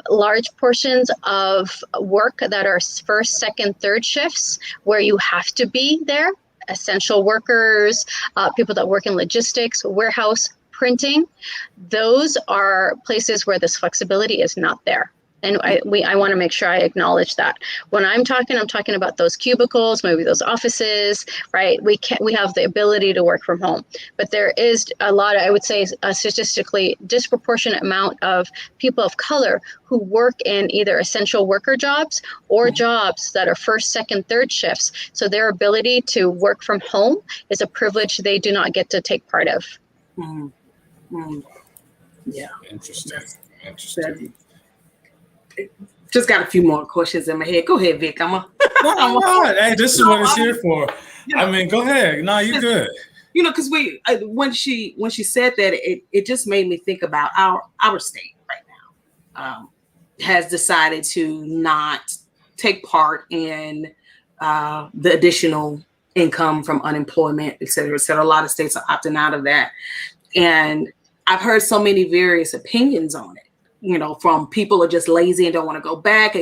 large portions of work that are first, second, third shifts where you have to be there, essential workers, people that work in logistics, warehouse, printing, those are places where this flexibility is not there. And I want to make sure I acknowledge that. When I'm talking about those cubicles, maybe those offices, right? We have the ability to work from home, but there is a lot, I would say a statistically disproportionate amount of people of color who work in either essential worker jobs or jobs that are first, second, third shifts. So their ability to work from home is a privilege they do not get to take part of.
Mm-hmm. Mm-hmm. Yeah.
Interesting.
Just got a few more questions in my head. Go ahead, Vic.
Hey, this is what it's here for. I mean, go ahead. No, you're good.
Because when she said that, it just made me think about our state right now has decided to not take part in the additional income from unemployment, et cetera, et cetera. A lot of states are opting out of that, and I've heard so many various opinions on it. From people are just lazy and don't want to go back,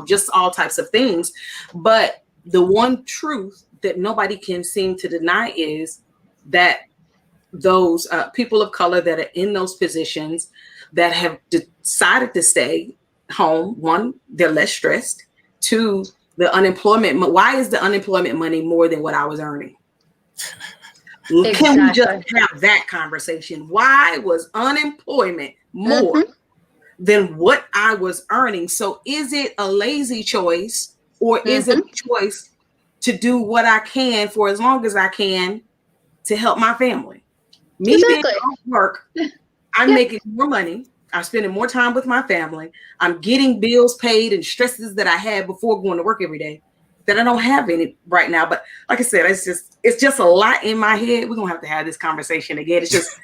just all types of things. But the one truth that nobody can seem to deny is that those people of color that are in those positions that have decided to stay home, one, they're less stressed. Two, the unemployment. Why is the unemployment money more than what I was earning? Exactly. Can we just have that conversation? Why was unemployment more than what I was earning? So is it a lazy choice, or is it a choice to do what I can for as long as I can to help my family? Me being off work, I'm making more money. I'm spending more time with my family. I'm getting bills paid and stresses that I had before going to work every day that I don't have any right now. But like I said, it's just a lot in my head. We're going to have this conversation again. It's just,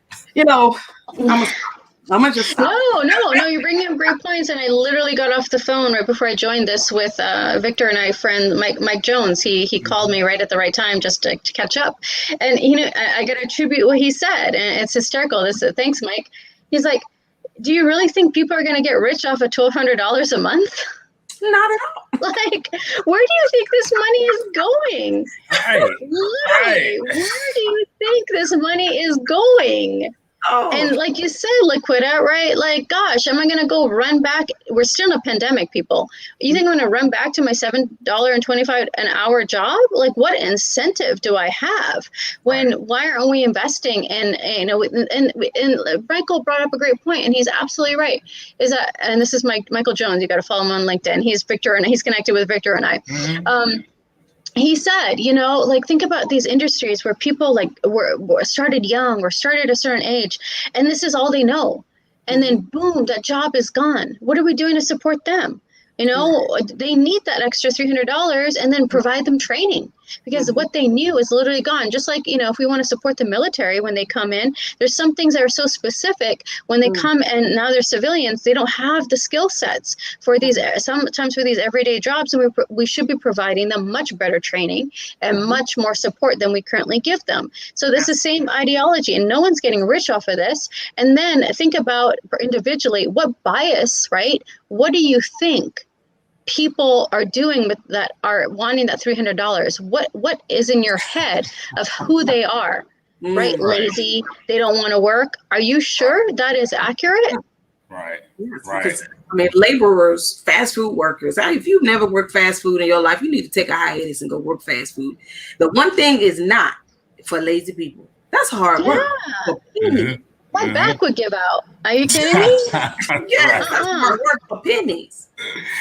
I'm gonna just stop.
No, you're bringing up great points, and I literally got off the phone right before I joined this with Victor and I friend Mike Jones. He called me right at the right time just to catch up, and I got to attribute what he said, and it's hysterical. Thanks, Mike. He's like, "Do you really think people are going to get rich off of $1,200 a month?"
Not at all.
Like, where do you think this money is going?
Right.
Where do you think this money is going?
Oh.
And like you said, Liquida, right? Like, gosh, am I going to go run back? We're still in a pandemic, people. You think I'm going to run back to my $7.25 an hour job? Like, what incentive do I have? Why aren't we investing in, and Michael brought up a great point, and he's absolutely right. And this is Michael Jones. You got to follow him on LinkedIn. He's Victor, and he's connected with Victor and I. He said, think about these industries where people were started young or started at a certain age, and this is all they know. And then boom, that job is gone. What are we doing to support them? They need that extra $300, and then provide them training. because what they knew is literally gone. Just like, if we want to support the military when they come in, there's some things that are so specific when they come and now they're civilians, they don't have the skill sets for these, sometimes for these everyday jobs. And we should be providing them much better training and much more support than we currently give them. So this is the same ideology, and no one's getting rich off of this. And then think about individually, what bias, right? What do you think people are doing with that, are wanting that $300? What is in your head of who they are, right? Lazy, they don't want to work. Are you sure that is accurate?
Right.
Yes,
Right.
because, laborers, fast food workers. If you've never worked fast food in your life, you need to take a hiatus and go work fast food. The one thing is not for lazy people. That's hard work.
My back would give out. Are you kidding me?
Yes, that's hard work for pennies.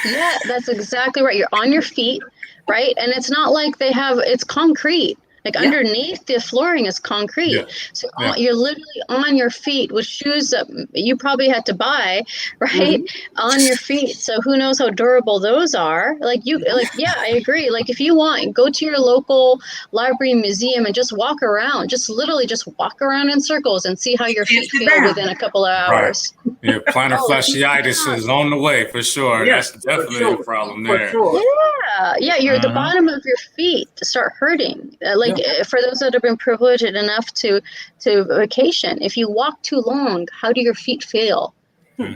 Yeah, that's exactly right. You're on your feet, right? And it's not like it's concrete. Like underneath the flooring is concrete. So you're literally on your feet with shoes that you probably had to buy, right? On your feet. So who knows how durable those are? I agree. Like if you want, go to your local library, museum, and just walk around. Just literally just walk around in circles and see how your feet feel within a couple of hours.
Right. Yeah, plantar fasciitis is on the way for sure.
Yeah,
that's definitely a problem
for
there.
Sure.
Yeah, you're the bottom of your feet to start hurting. For those that have been privileged enough to vacation, if you walk too long, how do your feet feel?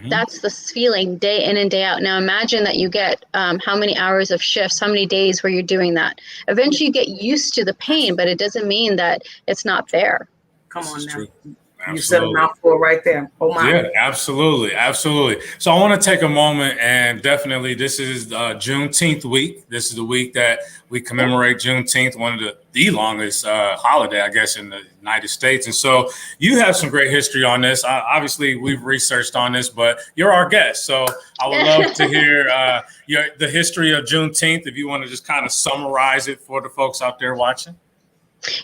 That's the feeling day in and day out. Now imagine that you get how many hours of shifts, how many days where you're doing that. Eventually you get used to the pain, but it doesn't mean that it's not there.
Come on now.
True.
You said a mouthful right there. Oh my.
Yeah, absolutely. So I want to take a moment, and definitely this is Juneteenth week. This is the week that we commemorate Juneteenth, one of the longest holiday, I guess, in the United States. And so you have some great history on this. Obviously, we've researched on this, but you're our guest. So I would love to hear the history of Juneteenth, if you want to just kind of summarize it for the folks out there watching.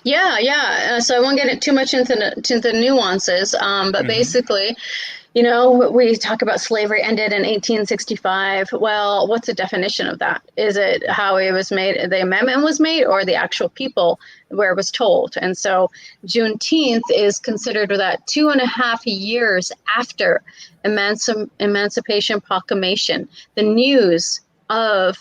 Yeah. So I won't get too much into the nuances, but basically, we talk about slavery ended in 1865. Well, what's the definition of that? Is it how it was made, the amendment was made, or the actual people where it was told? And so Juneteenth is considered that 2.5 years after Emancipation Proclamation, the news of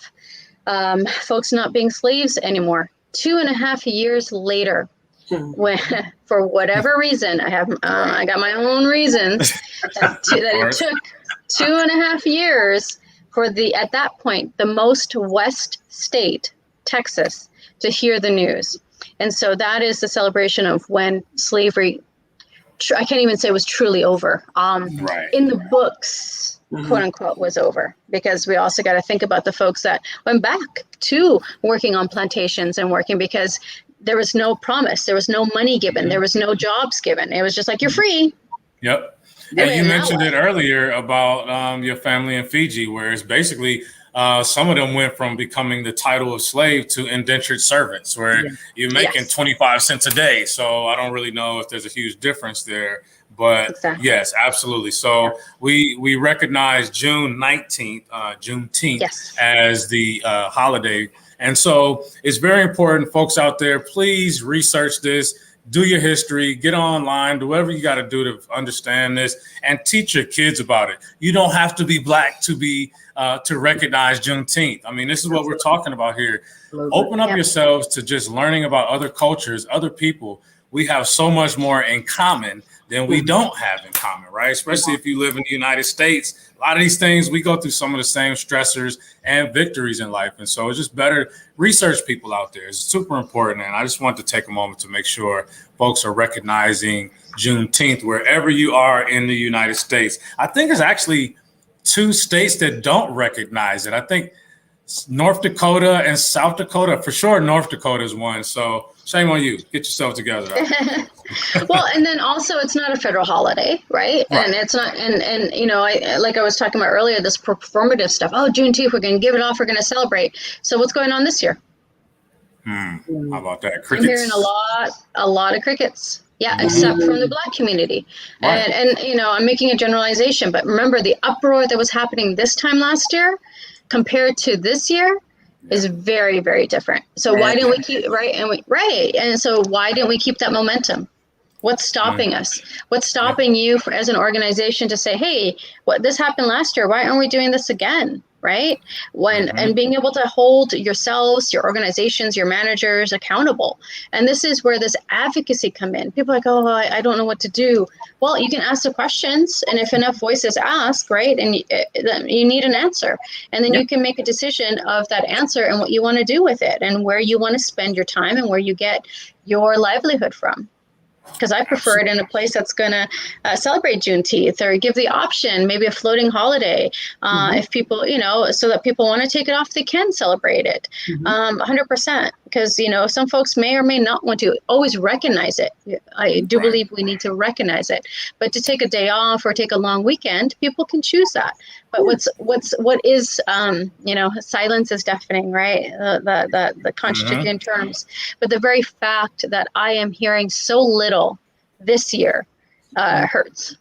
folks not being slaves anymore. 2.5 years later, when for whatever reason, I got my own reasons that it took 2.5 years for at that point, the most west state, Texas, to hear the news. And so that is the celebration of when slavery, I can't even say was truly over. In the books, quote unquote, was over, because we also got to think about the folks that went back to working on plantations and working, because there was no promise, there was no money given, there was no jobs given. It was just like, you're free.
Yep. And you mentioned it earlier about your family in Fiji, where it's basically some of them went from becoming the title of slave to indentured servants, where you're making 25 cents a day. So I don't really know if there's a huge difference there. But yes, absolutely. So we recognize Juneteenth as the holiday. And so it's very important, folks out there, please research this, do your history, get online, do whatever you got to do to understand this, and teach your kids about it. You don't have to be Black to recognize Juneteenth. I mean, this is what we're talking about here. Open up yourselves to just learning about other cultures, other people. We have so much more in common than we don't have in common, right? Especially if you live in the United States. A lot of these things, we go through some of the same stressors and victories in life. And so it's just better research people out there. It's super important. And I just want to take a moment to make sure folks are recognizing Juneteenth wherever you are in the United States. I think there's actually 2 states that don't recognize it. I think North Dakota and South Dakota. For sure, North Dakota is one. So shame on you. Get yourself together.
Well, and then also it's not a federal holiday, right? And it's not, and I was talking about earlier, this performative stuff. Oh, Juneteenth, we're going to give it off. We're going to celebrate. So what's going on this year?
How about that?
I'm
Crickets?
hearing a lot of crickets. Yeah, except from the Black community. And I'm making a generalization, but remember the uproar that was happening this time last year compared to this year, is very, very different. So why didn't we keep and so why didn't we keep that momentum? What's stopping us? What's stopping you as an organization to say, hey, this happened last year, why aren't we doing this again? Right? And being able to hold yourselves, your organizations, your managers accountable. And this is where this advocacy come in. People are like, oh, I don't know what to do. Well, you can ask the questions, and if enough voices ask, right, and you need an answer, and then you can make a decision of that answer and what you want to do with it, and where you want to spend your time, and where you get your livelihood from. Because I prefer it in a place that's going to celebrate Juneteenth, or give the option, maybe a floating holiday, if people, so that people want to take it off, they can celebrate it 100%. Because, some folks may or may not want to always recognize it. I do believe we need to recognize it. But to take a day off or take a long weekend, people can choose that. But what is silence is deafening, right? The contradicting terms. But the very fact that I am hearing so little this year hurts.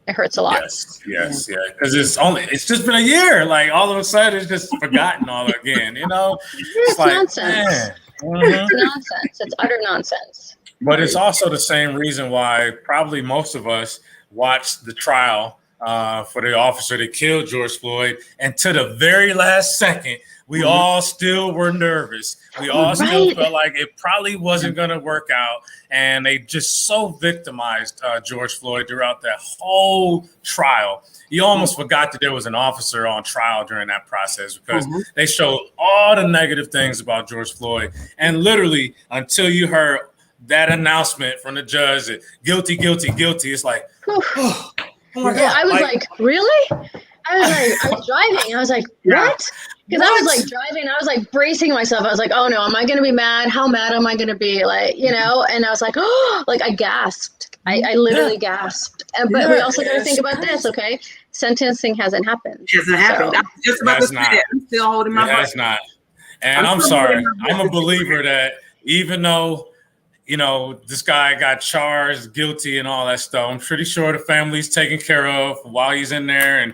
It hurts a lot.
Yes, yeah. Because it's just been a year. Like all of a sudden, it's just forgotten all again.
It's like, nonsense. It's nonsense. It's utter nonsense.
But it's also the same reason why probably most of us watched the trial for the officer that killed George Floyd, and to the very last second, we all still were nervous. We all still felt like it probably wasn't going to work out, and they just so victimized George Floyd throughout that whole trial. You almost forgot that there was an officer on trial during that process, because they showed all the negative things about George Floyd, and literally until you heard that announcement from the judge that guilty, guilty, guilty, it's like, oh my God.
I was like, really? I was driving. I was like, what? Because I was like driving. I was like bracing myself. I was like, oh no, am I going to be mad? How mad am I going to be? Like, and I was like, oh, like I gasped. I literally gasped. But we also got to think about this, okay? Sentencing hasn't happened.
Hasn't happened. I'm just about to say that. I'm still holding my breath.
That's not. And I'm sorry. I'm a believer that even though, this guy got charged, guilty, and all that stuff, I'm pretty sure the family's taken care of while he's in there. And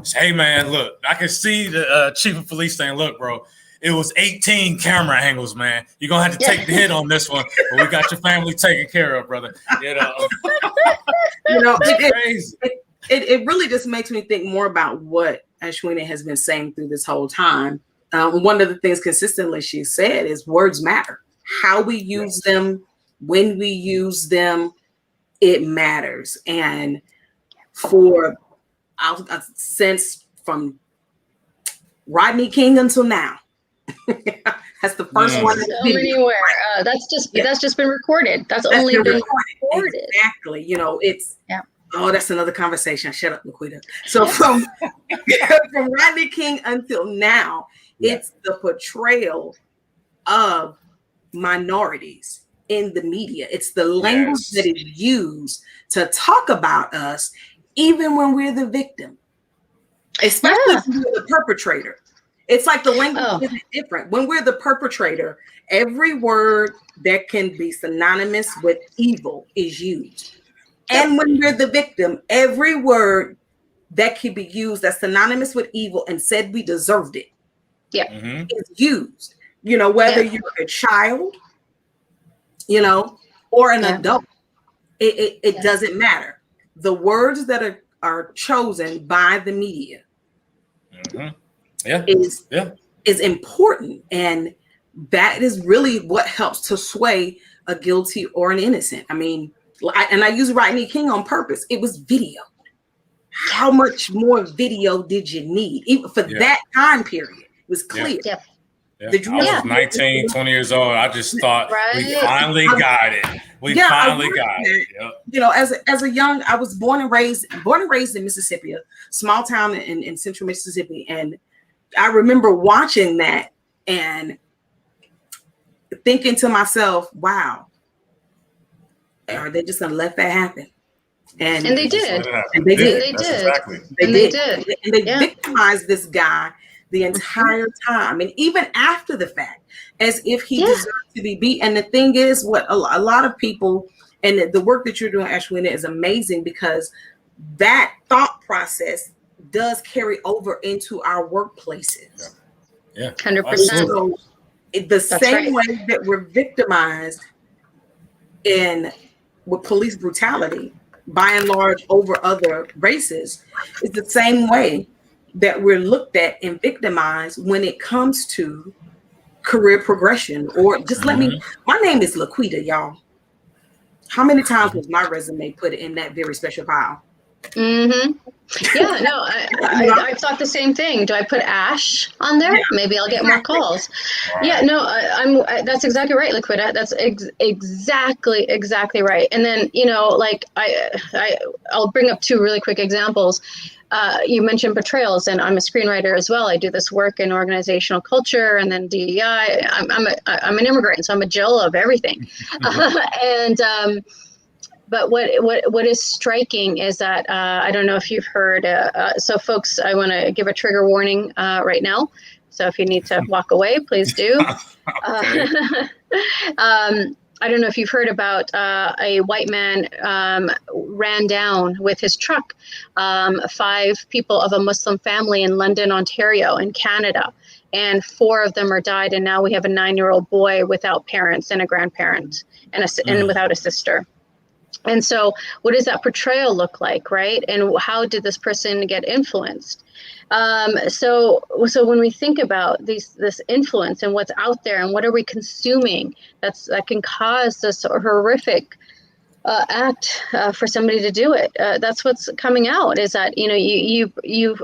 say, hey, man, look, I can see the chief of police saying, look, bro, it was 18 camera angles, man. You're going to have to take the hit on this one. But we got your family taken care of, brother. It's crazy.
It really just makes me think more about what Ashwini has been saying through this whole time. One of the things consistently she said is words matter. How we use them, when we use them, it matters. And since from Rodney King until now, that's the first one.
So anywhere that's just been recorded. That's only been recorded.
Exactly. It's that's another conversation. Shut up, Laquita. So from Rodney King until now, it's the portrayal of minorities in the media. It's the language that is used to talk about us, even when we're the victim, especially when we're the perpetrator. It's like the language isn't different. When we're the perpetrator, every word that can be synonymous with evil is used. And when we're the victim, every word that can be used that's synonymous with evil and said we deserved it is used. Whether you're a child, or an adult, it doesn't matter. The words that are chosen by the media is important. And that is really what helps to sway a guilty or an innocent. I mean, I use Rodney King on purpose. It was video. How much more video did you need? Even for that time period, it was clear.
I was 19, 20 years old. I just thought we finally got it. We finally got it. Yep.
As a young, I was born and raised in Mississippi, a small town in central Mississippi. And I remember watching that and thinking to myself, wow, are they just gonna let that happen? And they did. And they did.
And they did.
Exactly.
And they did. And they victimized this guy the entire time, and even after the fact, as if he deserved to be beat. And the thing is, what a lot of people, and the work that you're doing, Ashwini, is amazing, because that thought process does carry over into our workplaces.
Yeah.
100%.
So the same way that we're victimized with police brutality, by and large, over other races, is the same way that we're looked at and victimized when it comes to career progression. Or just my name is Laquita, y'all. How many times was my resume put in that very special pile?
Mm-hmm. Yeah, no, I thought the same thing. Do I put Ash on there? Yeah, maybe I'll get more calls. Right. Yeah, no, that's exactly right, Laquita. That's exactly right. And then, like I'll bring up two really quick examples. You mentioned betrayals, and I'm a screenwriter as well. I do this work in organizational culture and then DEI. I'm an immigrant, so I'm a Jill of everything. But what is striking is that I don't know if you've heard. So, folks, I want to give a trigger warning right now. So, if you need to walk away, please do. I don't know if you've heard about a white man ran down with his truck 5 people of a Muslim family in London, Ontario, in Canada. And 4 of them are died. And now we have a 9-year-old boy without parents and a grandparent and without a sister. And so what does that portrayal look like, right? And how did this person get influenced? So when we think about this influence and what's out there and what are we consuming that can cause this horrific act for somebody to do it, that's what's coming out, is that, you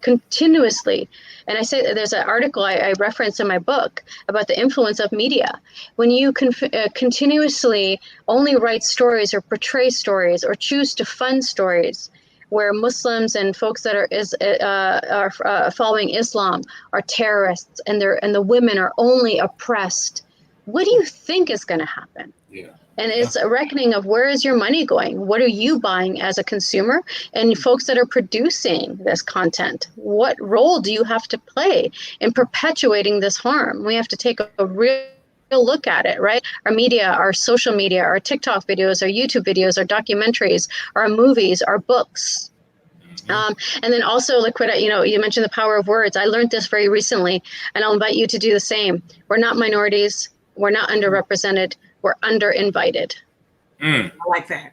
continuously, and I say that there's an article I reference in my book about the influence of media. When you continuously only write stories or portray stories or choose to fund stories where Muslims and folks that are following Islam are terrorists and the women are only oppressed, what do you think is going to happen? Yeah. And it's a reckoning of where is your money going? What are you buying as a consumer? And folks that are producing this content, what role do you have to play in perpetuating this harm? We have to take a real look at it, right? Our media, our social media, our TikTok videos, our YouTube videos, our documentaries, our movies, our books. And then also, Laquita, you mentioned the power of words. I learned this very recently, and I'll invite you to do the same. We're not minorities. We're not underrepresented. We're under-invited.
I like that.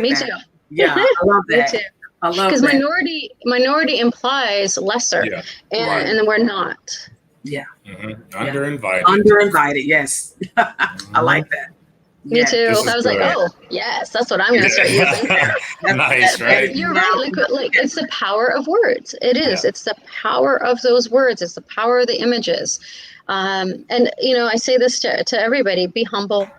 Me too.
Yeah, I love that.
Me too. I love that. Because minority implies lesser, and then we're not.
Yeah.
Underinvited.
Underinvited, yes. I like that.
Me too. I was like, oh, yes, that's what I'm going to start using.
Nice, right?
You're right. Like it's the power of words. It is. Yeah. It's the power of those words. It's the power of the images. And I say this to everybody: be humble.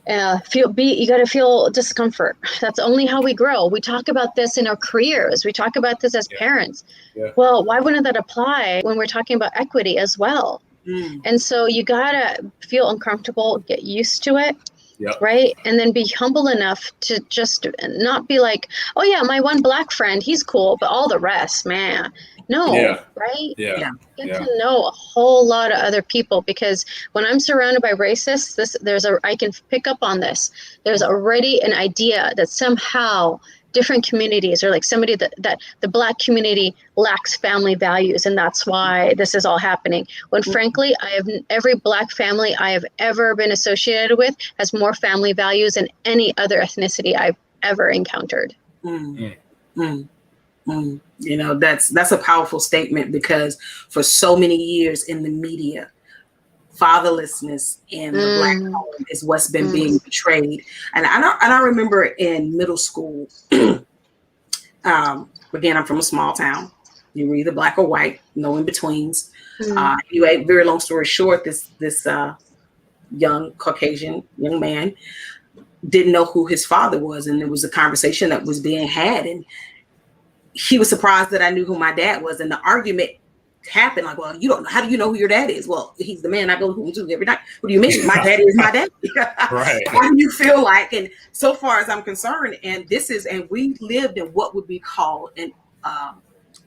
You got to feel discomfort. That's only how we grow. We talk about this in our careers. We talk about this as parents. Yeah. Well, why wouldn't that apply when we're talking about equity as well? And so you got to feel uncomfortable, get used to it. Yep. Right. And then be humble enough to just not be like, oh, yeah, my one Black friend, he's cool, but all the rest, man. No. Yeah. Right. Yeah. Get to know a whole lot of other people, because when I'm surrounded by racists, I can pick up on this. There's already an idea that somehow different communities, or like somebody that the Black community lacks family values, and that's why this is all happening. When frankly, every Black family I have ever been associated with has more family values than any other ethnicity I've ever encountered.
That's a powerful statement, because for so many years in the media, fatherlessness in the Black home is what's been being portrayed. And I remember in middle school, again, I'm from a small town. You were either Black or white, no in-betweens. Very long story short, this young Caucasian young man didn't know who his father was. And there was a conversation that was being had, and he was surprised that I knew who my dad was. And the argument happened like, well, you don't know. How do you know who your dad is? Well, he's the man I go home to every night. What do you mean? My daddy is my daddy. Right. How do you feel like? And so far as I'm concerned, and we lived in what would be called an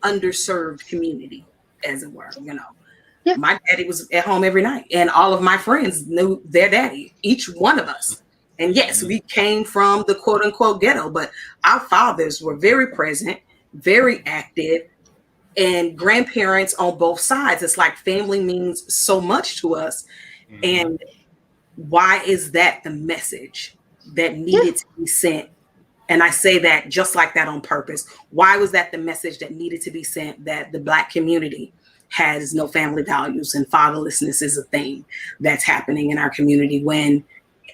underserved community, as it were, Yeah. My daddy was at home every night, and all of my friends knew their daddy, each one of us. And yes, we came from the quote unquote ghetto, but our fathers were very present, very active, and grandparents on both sides. It's like family means so much to us. Mm-hmm. And why is that the message that needed to be sent? And I say that just like that on purpose. Why was that the message that needed to be sent, that the Black community has no family values and fatherlessness is a thing that's happening in our community? When,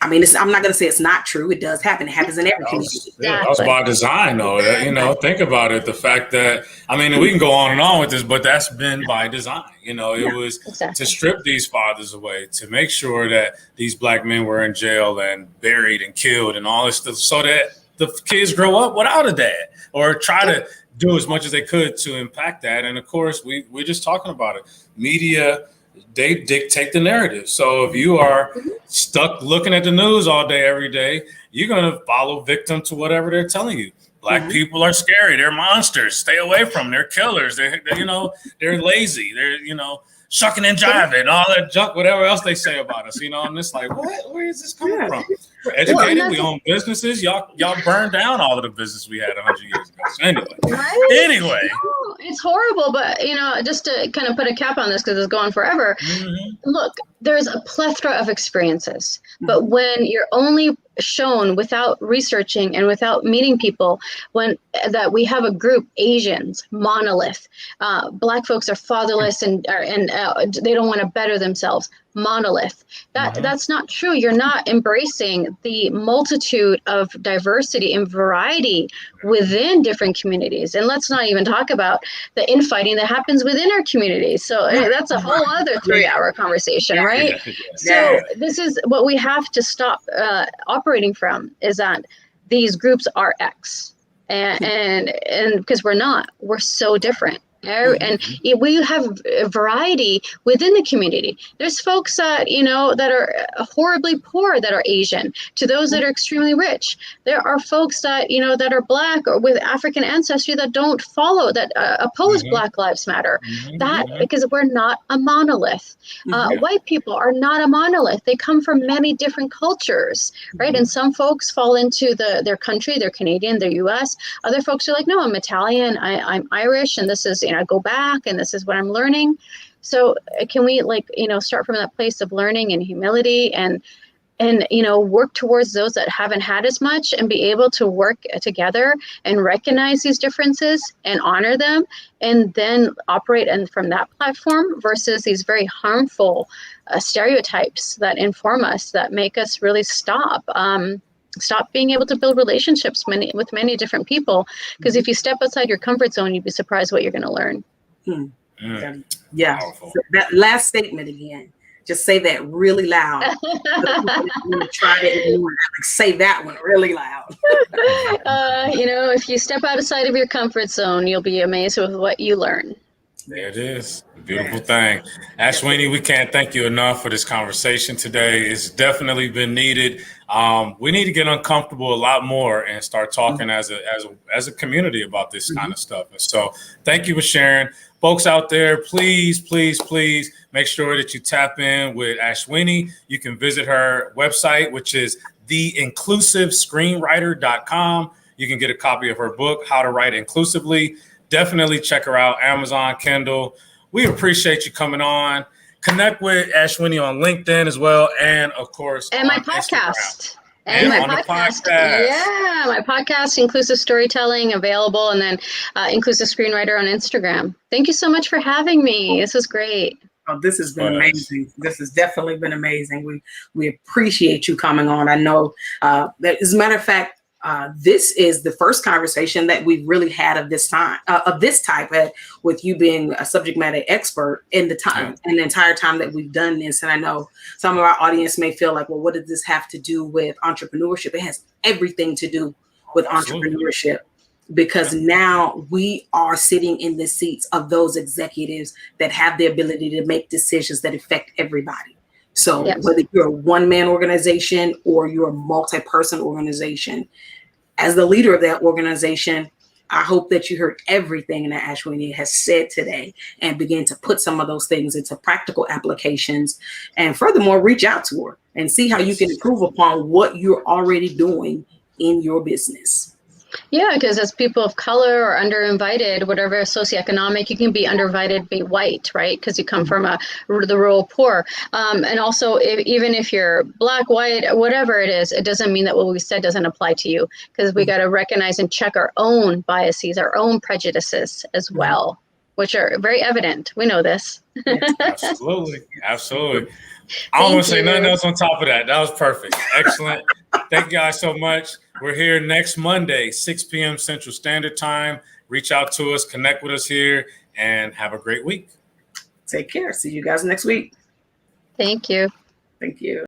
I mean, I'm not going to say it's not true. It does happen. It happens in every community.
That was by design, though. You know, think about it. The fact that, I mean, we can go on and on with this, but that's been by design. You know, it was to strip these fathers away, to make sure that these Black men were in jail and buried and killed and all this stuff, so that the kids grow up without a dad, or try to do as much as they could to impact that. And of course, we're just talking about it. Media, they dictate the narrative. So if you are stuck looking at the news all day, every day, you're going to follow victim to whatever they're telling you. Black people are scary. They're monsters. Stay away from them. They're killers. They're you know, they're lazy. They're, you know, shucking and jiving, all that junk, whatever else they say about us. You know, I'm just like, what? Where is this coming from? We're educated. We own businesses. Y'all burned down all of the business we had 100 years ago. So anyway,
no, it's horrible. But you know, just to kind of put a cap on this because it's going forever. Look, there's a plethora of experiences, but when you're only shown without researching and without meeting people, when that we have a group, Asians, monolith, Black folks are fatherless and they don't want to better themselves, monolith. That's not true. You're not embracing the multitude of diversity and variety within different communities. And let's not even talk about the infighting that happens within our communities. So that's a whole other 3-hour conversation, right? So this is what we have to stop operating from, is that these groups are X, and because we're so different. And we have a variety within the community. There's folks that, you know, that are horribly poor that are Asian, to those that are extremely rich. There are folks that, you know, that are Black or with African ancestry that don't follow, that oppose Black Lives Matter. Because we're not a monolith. White people are not a monolith. They come from many different cultures, right? And some folks fall into their country, they're Canadian, they're US. Other folks are like, no, I'm Italian, I'm Irish, and this is, you know, I go back and this is what I'm learning. So can we, like, you know, start from that place of learning and humility and you know, work towards those that haven't had as much, and be able to work together and recognize these differences and honor them, and then operate from that platform versus these very harmful stereotypes that inform us, that make us really stop being able to build relationships with many different people. Because if you step outside your comfort zone, you'd be surprised what you're going to learn.
Yeah. So that last statement again, just say that really loud. Try to say that one really loud.
You know, if you step outside of your comfort zone, you'll be amazed with what you learn.
There it is. A beautiful thing. Ashwini, we can't thank you enough for this conversation today. It's definitely been needed. We need to get uncomfortable a lot more and start talking as a community about this kind of stuff. And so thank you for sharing. Folks out there, please, please, please make sure that you tap in with Ashwini. You can visit her website, which is theinclusivescreenwriter.com. You can get a copy of her book, How to Write Inclusively. Definitely check her out, Amazon, Kindle. We appreciate you coming on. Connect with Ashwini on LinkedIn as well, and of course,
and my podcast. And my podcast. Yeah, my podcast, Inclusive Storytelling, available, and then Inclusive Screenwriter on Instagram. Thank you so much for having me. This was great.
Oh, this has been amazing. This has definitely been amazing. We appreciate you coming on. I know that, as a matter of fact, this is the first conversation that we've really had of this type, with you being a subject matter expert in the time and the entire time that we've done this. And I know some of our audience may feel like, well, what does this have to do with entrepreneurship? It has everything to do with entrepreneurship, because now we are sitting in the seats of those executives that have the ability to make decisions that affect everybody. So whether you're a one-man organization or you're a multi-person organization, as the leader of that organization, I hope that you heard everything that Ashwini has said today and begin to put some of those things into practical applications. And furthermore, reach out to her and see how you can improve upon what you're already doing in your business.
Yeah, because as people of color or underinvited, whatever socioeconomic, you can be underinvited, be white, right? Because you come from the rural poor. And also, even if you're Black, white, whatever it is, it doesn't mean that what we said doesn't apply to you, because we got to recognize and check our own biases, our own prejudices as well, which are very evident. We know this.
Absolutely. Absolutely. I don't want to say nothing else on top of that. That was perfect. Excellent. Thank you guys so much. We're here next Monday, 6 p.m. Central Standard Time. Reach out to us, connect with us here, and have a great week.
Take care. See you guys next week.
Thank you.
Thank you.